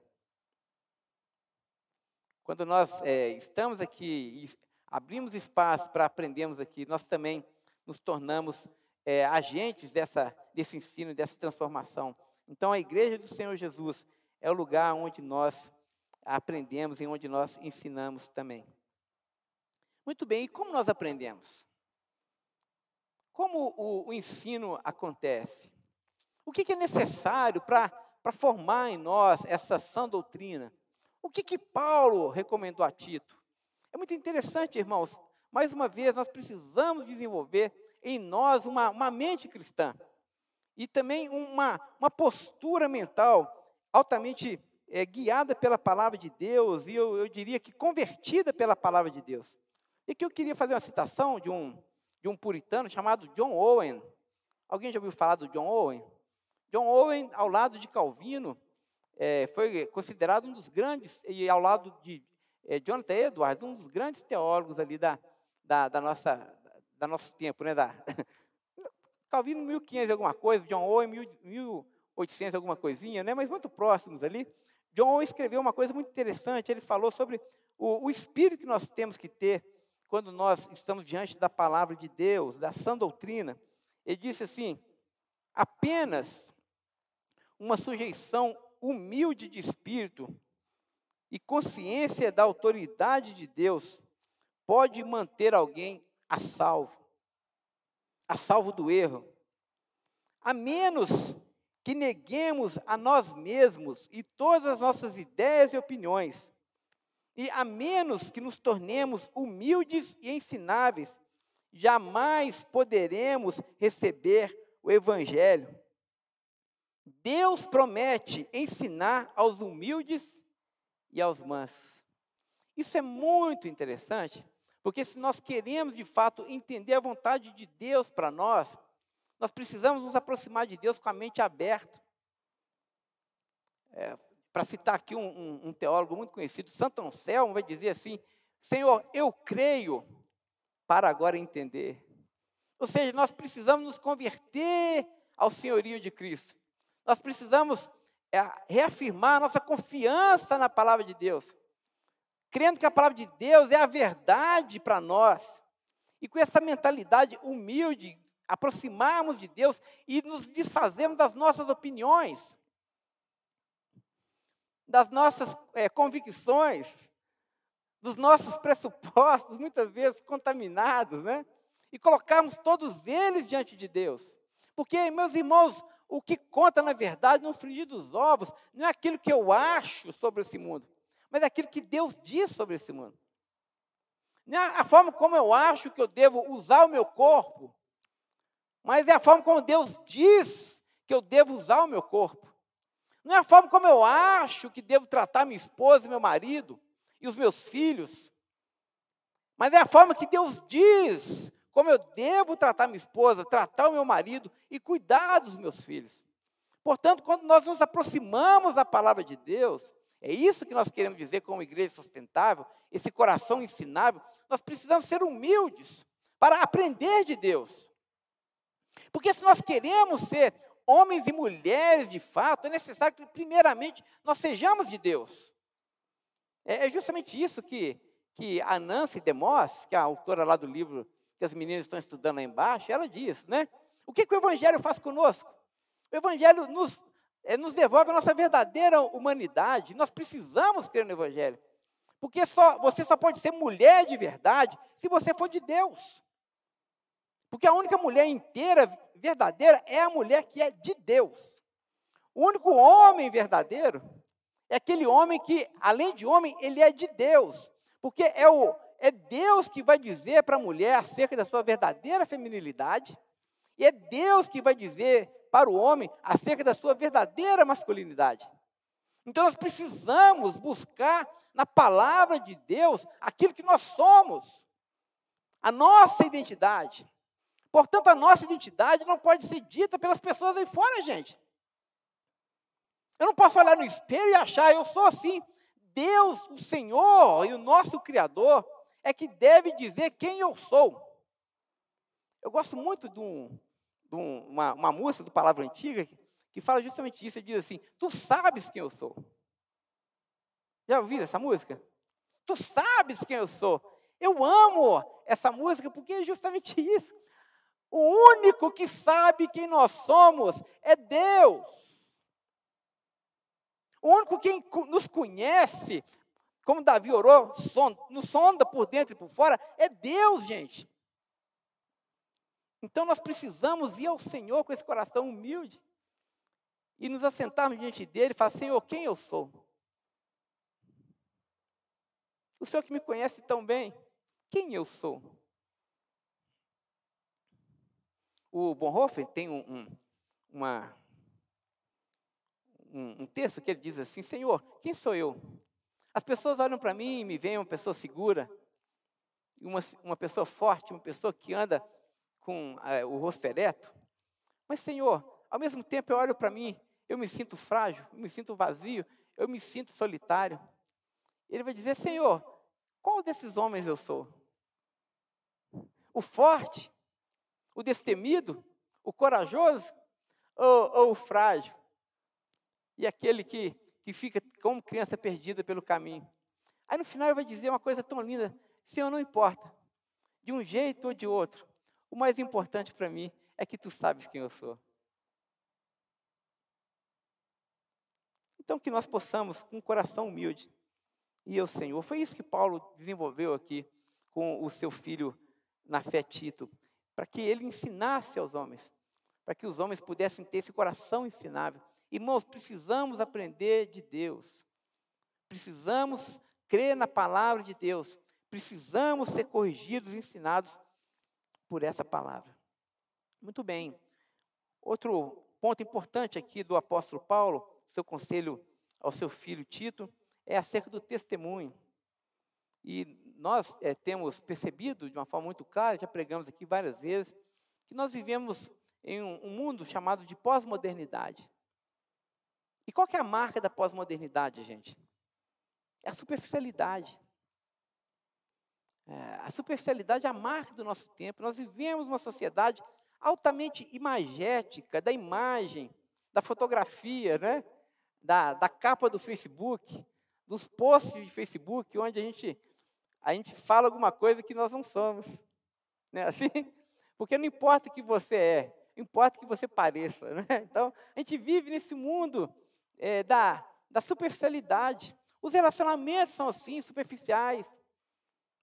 Quando nós estamos aqui e abrimos espaço para aprendermos aqui, nós também nos tornamos agentes desse ensino, dessa transformação. Então, a igreja do Senhor Jesus é o lugar onde nós aprendemos e onde nós ensinamos também. Muito bem, e como nós aprendemos? Como o ensino acontece? O que é necessário para formar em nós essa sã doutrina? O que Paulo recomendou a Tito? É muito interessante, irmãos. Mais uma vez, nós precisamos desenvolver em nós uma mente cristã. E também uma postura mental altamente guiada pela palavra de Deus. E eu diria que convertida pela palavra de Deus. E aqui eu queria fazer uma citação de um puritano chamado John Owen. Alguém já ouviu falar do John Owen? John Owen, ao lado de Calvino, foi considerado um dos grandes, e ao lado de Jonathan Edwards, um dos grandes teólogos ali da nosso tempo, né? Calvino 1500 alguma coisa, John Owen 1800 alguma coisinha, né? Mas muito próximos ali. John Owen escreveu uma coisa muito interessante, ele falou sobre o espírito que nós temos que ter quando nós estamos diante da palavra de Deus, da sã doutrina. Ele disse assim: apenas uma sujeição humilde de espírito e consciência da autoridade de Deus pode manter alguém a salvo do erro, a menos que neguemos a nós mesmos e todas as nossas ideias e opiniões, e a menos que nos tornemos humildes e ensináveis, jamais poderemos receber o Evangelho. Deus promete ensinar aos humildes e aos mansos. Isso é muito interessante, porque se nós queremos de fato entender a vontade de Deus para nós precisamos nos aproximar de Deus com a mente aberta. para citar aqui um teólogo muito conhecido, Santo Anselmo, vai dizer assim: Senhor, eu creio para agora entender. Ou seja, nós precisamos nos converter ao senhorio de Cristo. Nós precisamos reafirmar nossa confiança na palavra de Deus, crendo que a palavra de Deus é a verdade para nós. E com essa mentalidade humilde, aproximarmos de Deus e nos desfazermos das nossas opiniões, das nossas convicções, dos nossos pressupostos, muitas vezes contaminados, né? E colocarmos todos eles diante de Deus. Porque, meus irmãos, o que conta na verdade, no frigir dos ovos, não é aquilo que eu acho sobre esse mundo, mas é aquilo que Deus diz sobre esse mundo. Não é a forma como eu acho que eu devo usar o meu corpo, mas é a forma como Deus diz que eu devo usar o meu corpo. Não é a forma como eu acho que devo tratar minha esposa e meu marido e os meus filhos, mas é a forma que Deus diz como eu devo tratar minha esposa, tratar o meu marido e cuidar dos meus filhos. Portanto, quando nós nos aproximamos da palavra de Deus, é isso que nós queremos dizer como igreja sustentável, esse coração ensinável, nós precisamos ser humildes para aprender de Deus. Porque se nós queremos ser homens e mulheres de fato, é necessário que primeiramente nós sejamos de Deus. É justamente isso que a Nancy DeMoss, que é a autora lá do livro que as meninas estão estudando lá embaixo, ela diz, né? O que o Evangelho faz conosco? O Evangelho nos devolve a nossa verdadeira humanidade. Nós precisamos crer no Evangelho. Porque você só pode ser mulher de verdade se você for de Deus. Porque a única mulher inteira, verdadeira, é a mulher que é de Deus. O único homem verdadeiro é aquele homem que, além de homem, ele é de Deus. Porque é Deus que vai dizer para a mulher acerca da sua verdadeira feminilidade, e é Deus que vai dizer para o homem acerca da sua verdadeira masculinidade. Então nós precisamos buscar na palavra de Deus aquilo que nós somos, a nossa identidade. Portanto, a nossa identidade não pode ser dita pelas pessoas aí fora, gente. Eu não posso olhar no espelho e achar, eu sou assim. Deus, o Senhor e o nosso Criador, é que deve dizer quem eu sou. Eu gosto muito de uma música do Palavra Antiga que fala justamente isso. Ele diz assim: tu sabes quem eu sou. Já ouviram essa música? Tu sabes quem eu sou. Eu amo essa música porque é justamente isso. O único que sabe quem nós somos é Deus. O único que nos conhece, como Davi orou, nos sonda por dentro e por fora, é Deus, gente. Então nós precisamos ir ao Senhor com esse coração humilde e nos assentarmos diante dele e falar: Senhor, quem eu sou? O Senhor que me conhece tão bem, quem eu sou? O Bonhoeffer tem um texto que ele diz assim: Senhor, quem sou eu? As pessoas olham para mim e me veem uma pessoa segura, uma pessoa forte, uma pessoa que anda com o rosto ereto. Mas, Senhor, ao mesmo tempo eu olho para mim, eu me sinto frágil, eu me sinto vazio, eu me sinto solitário. Ele vai dizer: Senhor, qual desses homens eu sou? O forte? O destemido? O corajoso? Ou o frágil? E aquele que fica como criança perdida pelo caminho. Aí no final ele vai dizer uma coisa tão linda: Senhor, não importa, de um jeito ou de outro, o mais importante para mim é que tu sabes quem eu sou. Então que nós possamos, com um coração humilde, ir ao Senhor. Foi isso que Paulo desenvolveu aqui com o seu filho na fé Tito, para que ele ensinasse aos homens, para que os homens pudessem ter esse coração ensinável. Irmãos, precisamos aprender de Deus, precisamos crer na palavra de Deus, precisamos ser corrigidos, ensinados por essa palavra. Muito bem. Outro ponto importante aqui do apóstolo Paulo, seu conselho ao seu filho Tito, é acerca do testemunho. E nós temos percebido de uma forma muito clara, já pregamos aqui várias vezes, que nós vivemos em um mundo chamado de pós-modernidade. E qual que é a marca da pós-modernidade, gente? É a superficialidade. A superficialidade é a marca do nosso tempo. Nós vivemos uma sociedade altamente imagética, da imagem, da fotografia, né? da capa do Facebook, dos posts de Facebook, onde a gente fala alguma coisa que nós não somos. Né? Assim, porque não importa o que você é, importa o que você pareça. Né? Então, a gente vive nesse mundo da superficialidade. Os relacionamentos são assim, superficiais.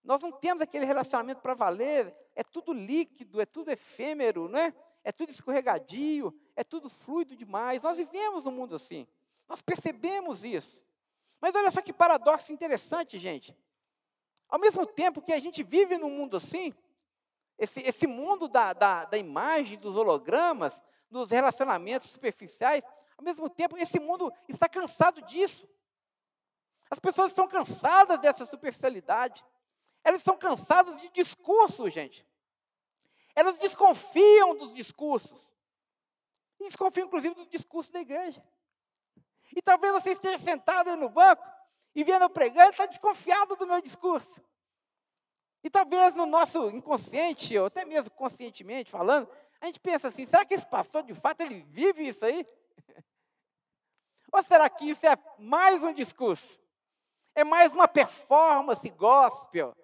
Nós não temos aquele relacionamento para valer, é tudo líquido, é tudo efêmero, né? É tudo escorregadio, é tudo fluido demais. Nós vivemos um mundo assim, nós percebemos isso. Mas olha só que paradoxo interessante, gente. Ao mesmo tempo que a gente vive num mundo assim, esse mundo da imagem, dos hologramas, dos relacionamentos superficiais, ao mesmo tempo esse mundo está cansado disso. As pessoas estão cansadas dessa superficialidade. Elas estão cansadas de discursos, gente. Elas desconfiam dos discursos. E desconfiam, inclusive, do discurso da igreja. E talvez você esteja sentado aí no banco e vendo eu pregando, está desconfiado do meu discurso. E talvez no nosso inconsciente, ou até mesmo conscientemente falando, a gente pensa assim, será que esse pastor, de fato, ele vive isso aí? Ou será que isso é mais um discurso? É mais uma performance gospel?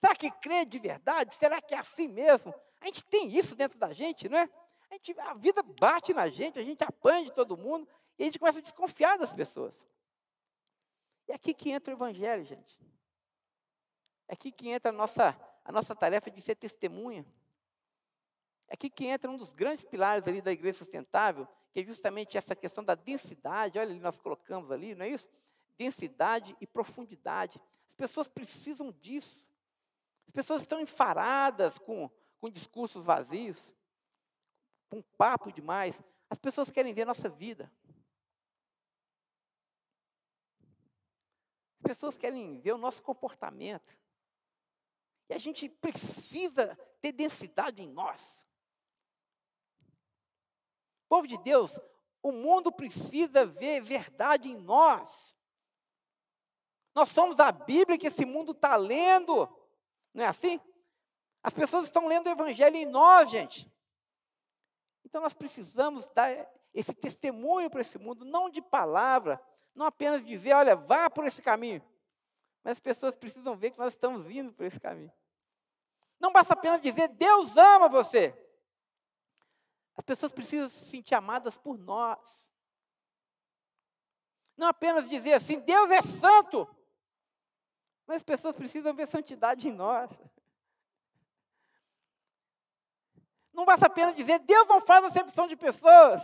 Será que crê de verdade? Será que é assim mesmo? A gente tem isso dentro da gente, não é? A vida bate na gente, a gente apanha de todo mundo, e a gente começa a desconfiar das pessoas. É aqui que entra o evangelho, gente. É aqui que entra a nossa tarefa de ser testemunha. É aqui que entra um dos grandes pilares ali da igreja sustentável, que é justamente essa questão da densidade. Olha ali, nós colocamos ali, não é isso? Densidade e profundidade. As pessoas precisam disso. As pessoas estão enfaradas com discursos vazios, com papo demais. As pessoas querem ver a nossa vida. As pessoas querem ver o nosso comportamento. E a gente precisa ter densidade em nós. Povo de Deus, o mundo precisa ver verdade em nós. Nós somos a Bíblia que esse mundo está lendo. Não é assim? As pessoas estão lendo o Evangelho em nós, gente. Então nós precisamos dar esse testemunho para esse mundo, não de palavra, não apenas dizer, olha, vá por esse caminho. Mas as pessoas precisam ver que nós estamos indo por esse caminho. Não basta apenas dizer, Deus ama você. As pessoas precisam se sentir amadas por nós. Não apenas dizer assim, Deus é santo. Mas as pessoas precisam ver santidade em nós. Não basta apenas dizer, Deus não faz acepção de pessoas.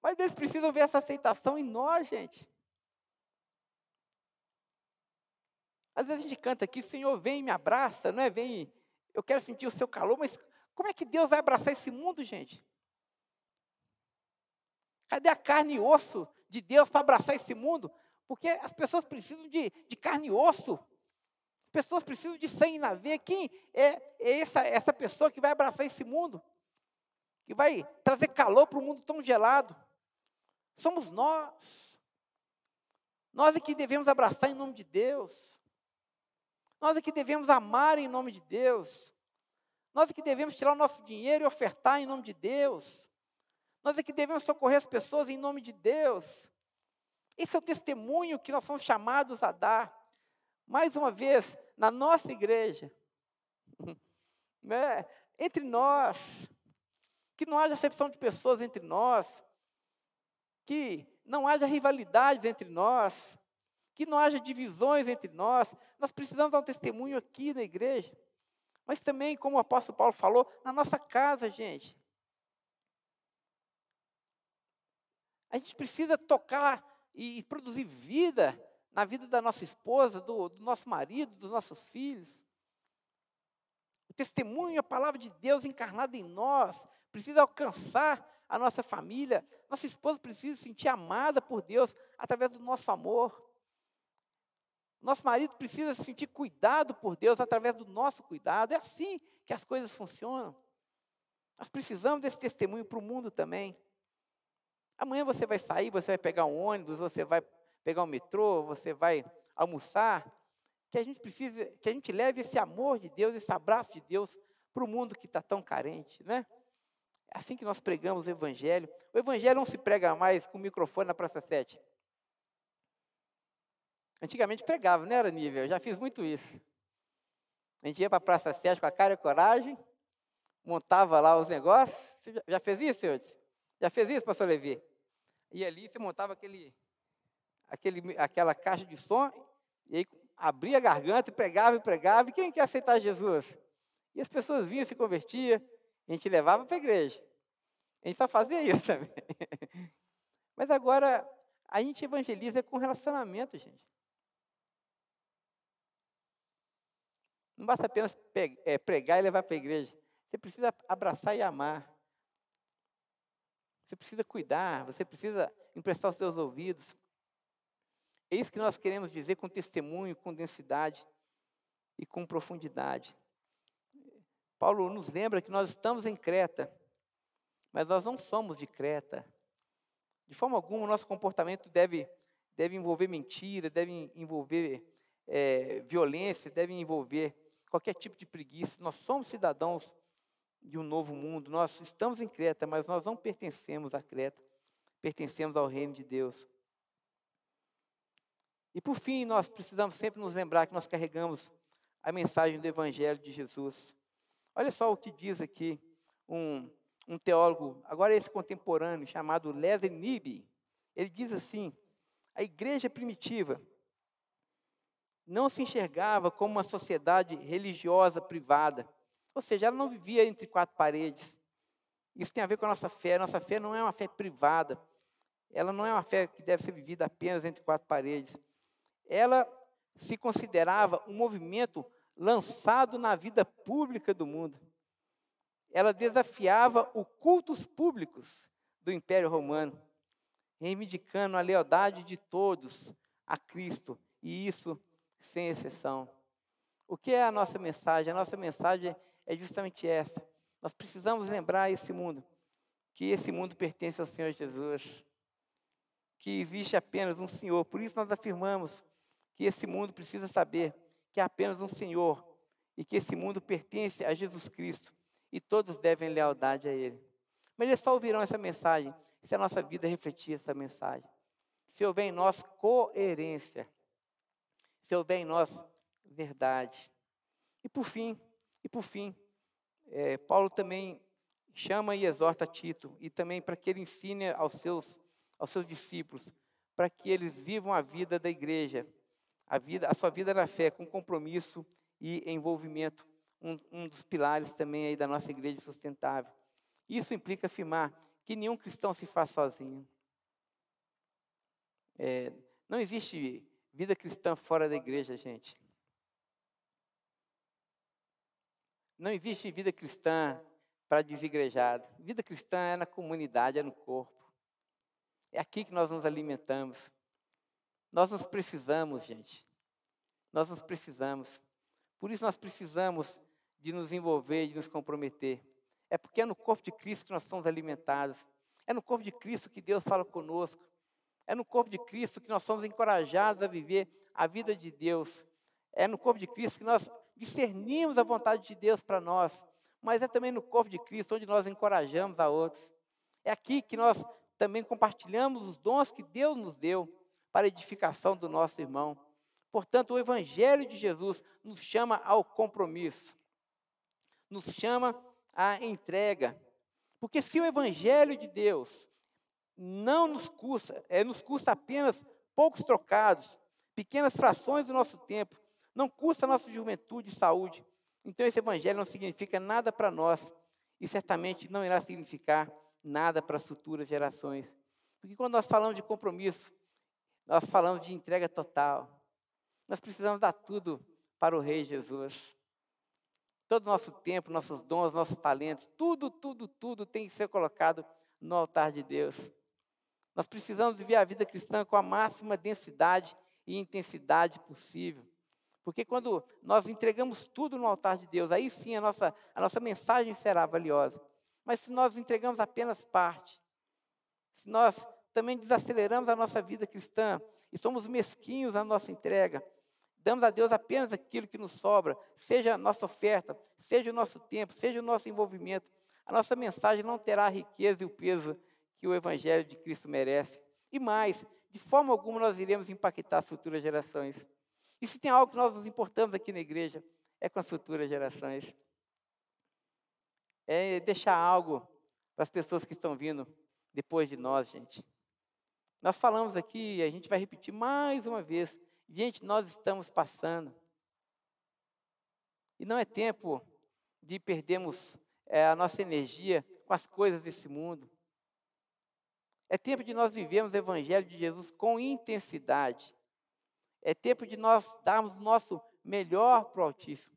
Mas eles precisam ver essa aceitação em nós, gente. Às vezes a gente canta aqui, Senhor, vem e me abraça, não é? Vem, eu quero sentir o seu calor, mas como é que Deus vai abraçar esse mundo, gente? Cadê a carne e osso de Deus para abraçar esse mundo? Porque as pessoas precisam de carne e osso. As pessoas precisam de sangue na veia. Quem é essa pessoa que vai abraçar esse mundo? Que vai trazer calor para um mundo tão gelado? Somos nós. Nós é que devemos abraçar em nome de Deus. Nós é que devemos amar em nome de Deus. Nós é que devemos tirar o nosso dinheiro e ofertar em nome de Deus. Nós é que devemos socorrer as pessoas em nome de Deus. Esse é o testemunho que nós somos chamados a dar. Mais uma vez, na nossa igreja. Né? Entre nós. Que não haja acepção de pessoas entre nós. Que não haja rivalidades entre nós. Que não haja divisões entre nós. Nós precisamos dar um testemunho aqui na igreja. Mas também, como o apóstolo Paulo falou, na nossa casa, gente. A gente precisa tocar e produzir vida na vida da nossa esposa, do nosso marido, dos nossos filhos. O testemunho, a palavra de Deus encarnada em nós, precisa alcançar a nossa família. Nossa esposa precisa se sentir amada por Deus através do nosso amor. Nosso marido precisa se sentir cuidado por Deus através do nosso cuidado. É assim que as coisas funcionam. Nós precisamos desse testemunho para o mundo também. Amanhã você vai sair, você vai pegar um ônibus, você vai pegar um metrô, você vai almoçar. Que a gente precisa, que a gente leve esse amor de Deus, esse abraço de Deus para o mundo que está tão carente, né? É assim que nós pregamos o Evangelho. O Evangelho não se prega mais com o microfone na Praça 7. Antigamente pregava, não era nível, eu já fiz muito isso. A gente ia para a Praça 7 com a cara e a coragem, montava lá os negócios. Você já fez isso, senhor? Já fez isso, pastor Levi? E ali você montava aquela caixa de som, e aí abria a garganta e pregava, e quem quer aceitar Jesus? E as pessoas vinham, se convertiam, a gente levava para a igreja. A gente só fazia isso também. Mas agora, a gente evangeliza com relacionamento, gente. Não basta apenas pregar e levar para a igreja. Você precisa abraçar e amar. Você precisa cuidar, você precisa emprestar os seus ouvidos. É isso que nós queremos dizer com testemunho, com densidade e com profundidade. Paulo nos lembra que nós estamos em Creta, mas nós não somos de Creta. De forma alguma, o nosso comportamento deve envolver mentira, deve envolver violência, deve envolver qualquer tipo de preguiça. Nós somos cidadãos de um novo mundo. Nós estamos em Creta, mas nós não pertencemos a Creta. Pertencemos ao reino de Deus. E por fim, nós precisamos sempre nos lembrar que nós carregamos a mensagem do Evangelho de Jesus. Olha só o que diz aqui um teólogo, agora esse contemporâneo, chamado Leslie Nibbe. Ele diz assim: a igreja primitiva não se enxergava como uma sociedade religiosa privada. Ou seja, ela não vivia entre quatro paredes. Isso tem a ver com a nossa fé. A nossa fé não é uma fé privada. Ela não é uma fé que deve ser vivida apenas entre quatro paredes. Ela se considerava um movimento lançado na vida pública do mundo. Ela desafiava os cultos públicos do Império Romano, reivindicando a lealdade de todos a Cristo, e isso sem exceção. O que é a nossa mensagem? A nossa mensagem é justamente essa. Nós precisamos lembrar esse mundo, que esse mundo pertence ao Senhor Jesus, que existe apenas um Senhor. Por isso nós afirmamos que esse mundo precisa saber que há apenas um Senhor e que esse mundo pertence a Jesus Cristo e todos devem lealdade a Ele. Mas eles só ouvirão essa mensagem se a nossa vida refletir essa mensagem. Se houver em nós coerência, se houver em nós verdade. E por fim, Paulo também chama e exorta Tito, e também para que ele ensine aos seus discípulos, para que eles vivam a vida da igreja, a sua vida na fé, com compromisso e envolvimento, um dos pilares também aí da nossa igreja sustentável. Isso implica afirmar que nenhum cristão se faz sozinho. Não existe vida cristã fora da igreja, gente. Não existe vida cristã para desigrejado. Vida cristã é na comunidade, é no corpo. É aqui que nós nos alimentamos. Nós nos precisamos, gente. Nós nos precisamos. Por isso nós precisamos de nos envolver, de nos comprometer. É porque é no corpo de Cristo que nós somos alimentados. É no corpo de Cristo que Deus fala conosco. É no corpo de Cristo que nós somos encorajados a viver a vida de Deus. É no corpo de Cristo que nós discernimos a vontade de Deus para nós. Mas é também no corpo de Cristo onde nós encorajamos a outros. É aqui que nós também compartilhamos os dons que Deus nos deu para a edificação do nosso irmão. Portanto, o Evangelho de Jesus nos chama ao compromisso. Nos chama à entrega. Porque se o Evangelho de Deus não nos custa apenas poucos trocados, pequenas frações do nosso tempo, não custa a nossa juventude e saúde, então esse Evangelho não significa nada para nós e certamente não irá significar nada para as futuras gerações. Porque quando nós falamos de compromisso, nós falamos de entrega total. Nós precisamos dar tudo para o Rei Jesus. Todo o nosso tempo, nossos dons, nossos talentos, tudo tem que ser colocado no altar de Deus. Nós precisamos viver a vida cristã com a máxima densidade e intensidade possível. Porque quando nós entregamos tudo no altar de Deus, aí sim a nossa mensagem será valiosa. Mas se nós entregamos apenas parte, se nós também desaceleramos a nossa vida cristã e somos mesquinhos na nossa entrega, damos a Deus apenas aquilo que nos sobra, seja a nossa oferta, seja o nosso tempo, seja o nosso envolvimento, a nossa mensagem não terá a riqueza e o peso que o Evangelho de Cristo merece. E mais, de forma alguma nós iremos impactar as futuras gerações. E se tem algo que nós nos importamos aqui na igreja, é com as futuras gerações. É deixar algo para as pessoas que estão vindo depois de nós, gente. Nós falamos aqui, a gente vai repetir mais uma vez. Gente, nós estamos passando. E não é tempo de perdermos a nossa energia com as coisas desse mundo. É tempo de nós vivermos o Evangelho de Jesus com intensidade. É tempo de nós darmos o nosso melhor para o Altíssimo.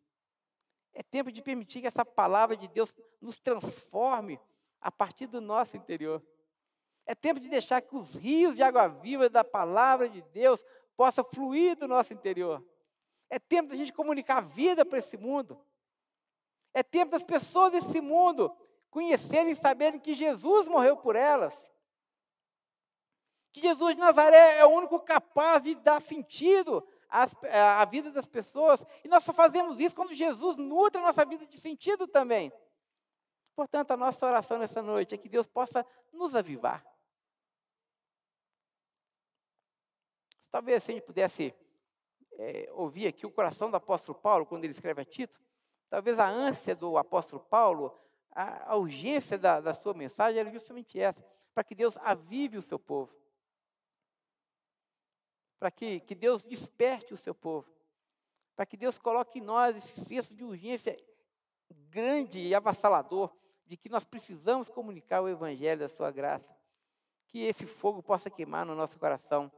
É tempo de permitir que essa palavra de Deus nos transforme a partir do nosso interior. É tempo de deixar que os rios de água viva da palavra de Deus possam fluir do nosso interior. É tempo da gente comunicar vida para esse mundo. É tempo das pessoas desse mundo conhecerem e saberem que Jesus morreu por elas. Que Jesus de Nazaré é o único capaz de dar sentido à vida das pessoas. E nós só fazemos isso quando Jesus nutre a nossa vida de sentido também. Portanto, a nossa oração nessa noite é que Deus possa nos avivar. Talvez se a gente pudesse ouvir aqui o coração do apóstolo Paulo, quando ele escreve a Tito, talvez a ânsia do apóstolo Paulo, a urgência da sua mensagem era justamente essa, para que Deus avive o seu povo. Para que Deus desperte o seu povo, para que Deus coloque em nós esse senso de urgência grande e avassalador, de que nós precisamos comunicar o Evangelho da sua graça, que esse fogo possa queimar no nosso coração.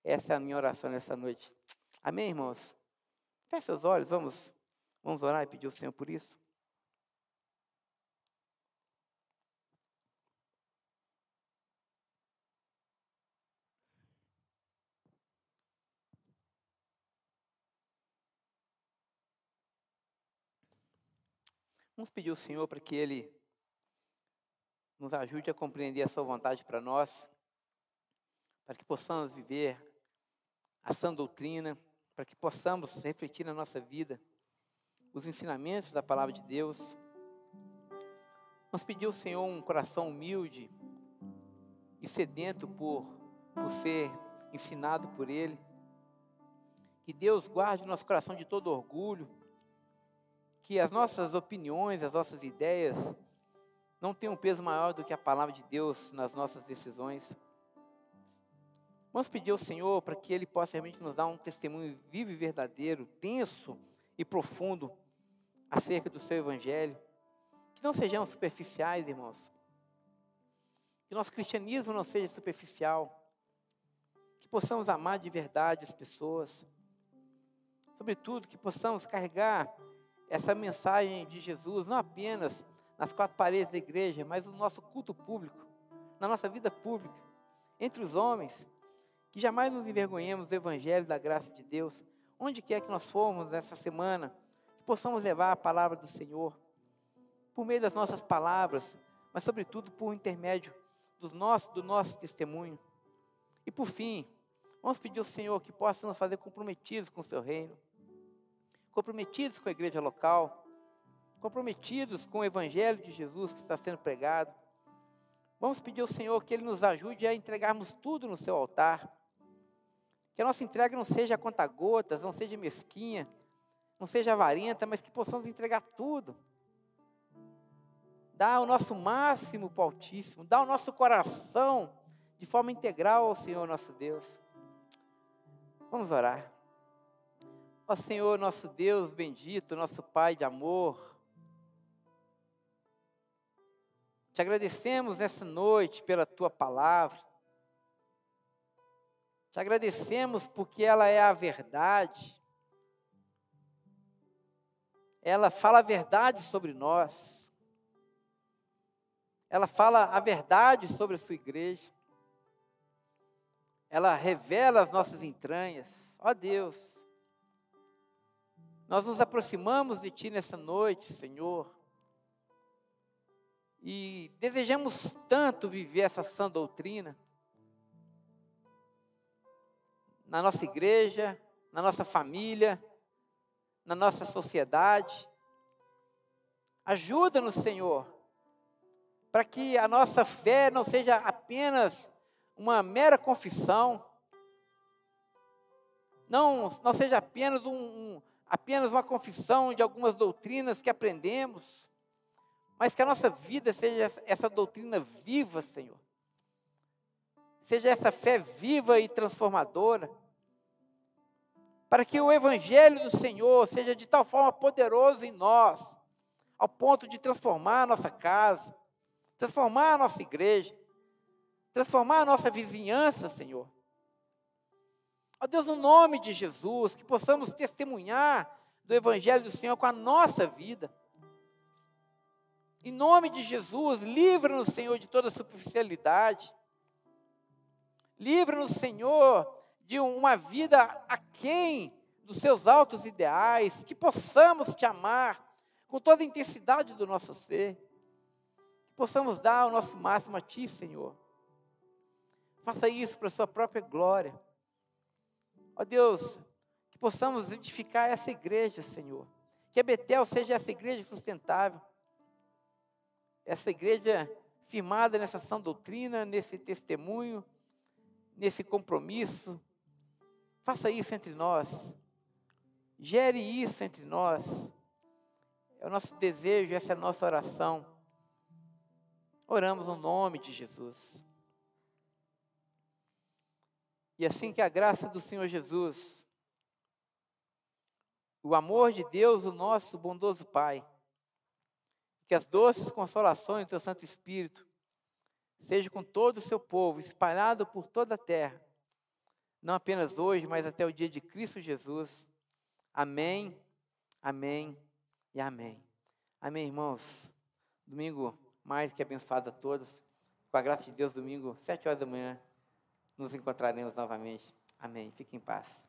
Essa é a minha oração nessa noite. Amém, irmãos? Feche seus olhos, vamos orar e pedir ao Senhor por isso. Vamos pedir ao Senhor para que Ele nos ajude a compreender a sua vontade para nós, para que possamos viver a sã doutrina, para que possamos refletir na nossa vida os ensinamentos da palavra de Deus. Vamos pedir ao Senhor um coração humilde e sedento por ser ensinado por Ele. Que Deus guarde o nosso coração de todo orgulho, que as nossas opiniões, as nossas ideias não tenham um peso maior do que a palavra de Deus nas nossas decisões. Vamos pedir ao Senhor para que Ele possa realmente nos dar um testemunho vivo e verdadeiro, denso e profundo acerca do seu Evangelho. Que não sejamos superficiais, irmãos. Que nosso cristianismo não seja superficial. Que possamos amar de verdade as pessoas. Sobretudo, que possamos carregar essa mensagem de Jesus, não apenas nas quatro paredes da igreja, mas no nosso culto público, na nossa vida pública, entre os homens, que jamais nos envergonhemos do Evangelho da graça de Deus, onde quer que nós formos nessa semana, que possamos levar a palavra do Senhor, por meio das nossas palavras, mas sobretudo por intermédio do nosso testemunho. E por fim, vamos pedir ao Senhor que possa nos fazer comprometidos com o seu reino, comprometidos com a igreja local, comprometidos com o Evangelho de Jesus que está sendo pregado. Vamos pedir ao Senhor que Ele nos ajude a entregarmos tudo no seu altar, que a nossa entrega não seja a conta-gotas, não seja mesquinha, não seja avarenta, mas que possamos entregar tudo. Dar o nosso máximo para o Altíssimo, dar o nosso coração de forma integral ao Senhor nosso Deus. Vamos orar. Ó Senhor, nosso Deus bendito, nosso Pai de amor, te agradecemos nessa noite pela Tua palavra, te agradecemos porque ela é a verdade, ela fala a verdade sobre nós, ela fala a verdade sobre a sua igreja, ela revela as nossas entranhas. Ó Deus, nós nos aproximamos de Ti nessa noite, Senhor, E desejamos tanto viver essa sã doutrina na nossa igreja, na nossa família, na nossa sociedade. Ajuda-nos, Senhor, para que a nossa fé não seja apenas uma mera confissão, não seja apenas apenas uma confissão de algumas doutrinas que aprendemos, mas que a nossa vida seja essa doutrina viva, Senhor. Seja essa fé viva e transformadora, para que o Evangelho do Senhor seja de tal forma poderoso em nós, ao ponto de transformar a nossa casa, transformar a nossa igreja, transformar a nossa vizinhança, Senhor. Ó Deus, no nome de Jesus, que possamos testemunhar do Evangelho do Senhor com a nossa vida. Em nome de Jesus, livra-nos, Senhor, de toda superficialidade. Livra-nos, Senhor, de uma vida aquém dos seus altos ideais, que possamos te amar com toda a intensidade do nosso ser, que possamos dar o nosso máximo a Ti, Senhor. Faça isso para a Sua própria glória. Ó Deus, que possamos edificar essa igreja, Senhor. Que a Betel seja essa igreja sustentável, essa igreja firmada nessa sã doutrina, nesse testemunho, nesse compromisso. Faça isso entre nós. Gere isso entre nós. É o nosso desejo, essa é a nossa oração. Oramos no nome de Jesus. E assim que a graça do Senhor Jesus, o amor de Deus, o nosso bondoso Pai, que as doces consolações do Teu Santo Espírito seja com todo o seu povo, espalhado por toda a terra, não apenas hoje, mas até o dia de Cristo Jesus. Amém, amém e amém. Amém, irmãos. Domingo mais que abençoado a todos. Com a graça de Deus, domingo, 7 horas da manhã, nos encontraremos novamente. Amém. Fiquem em paz.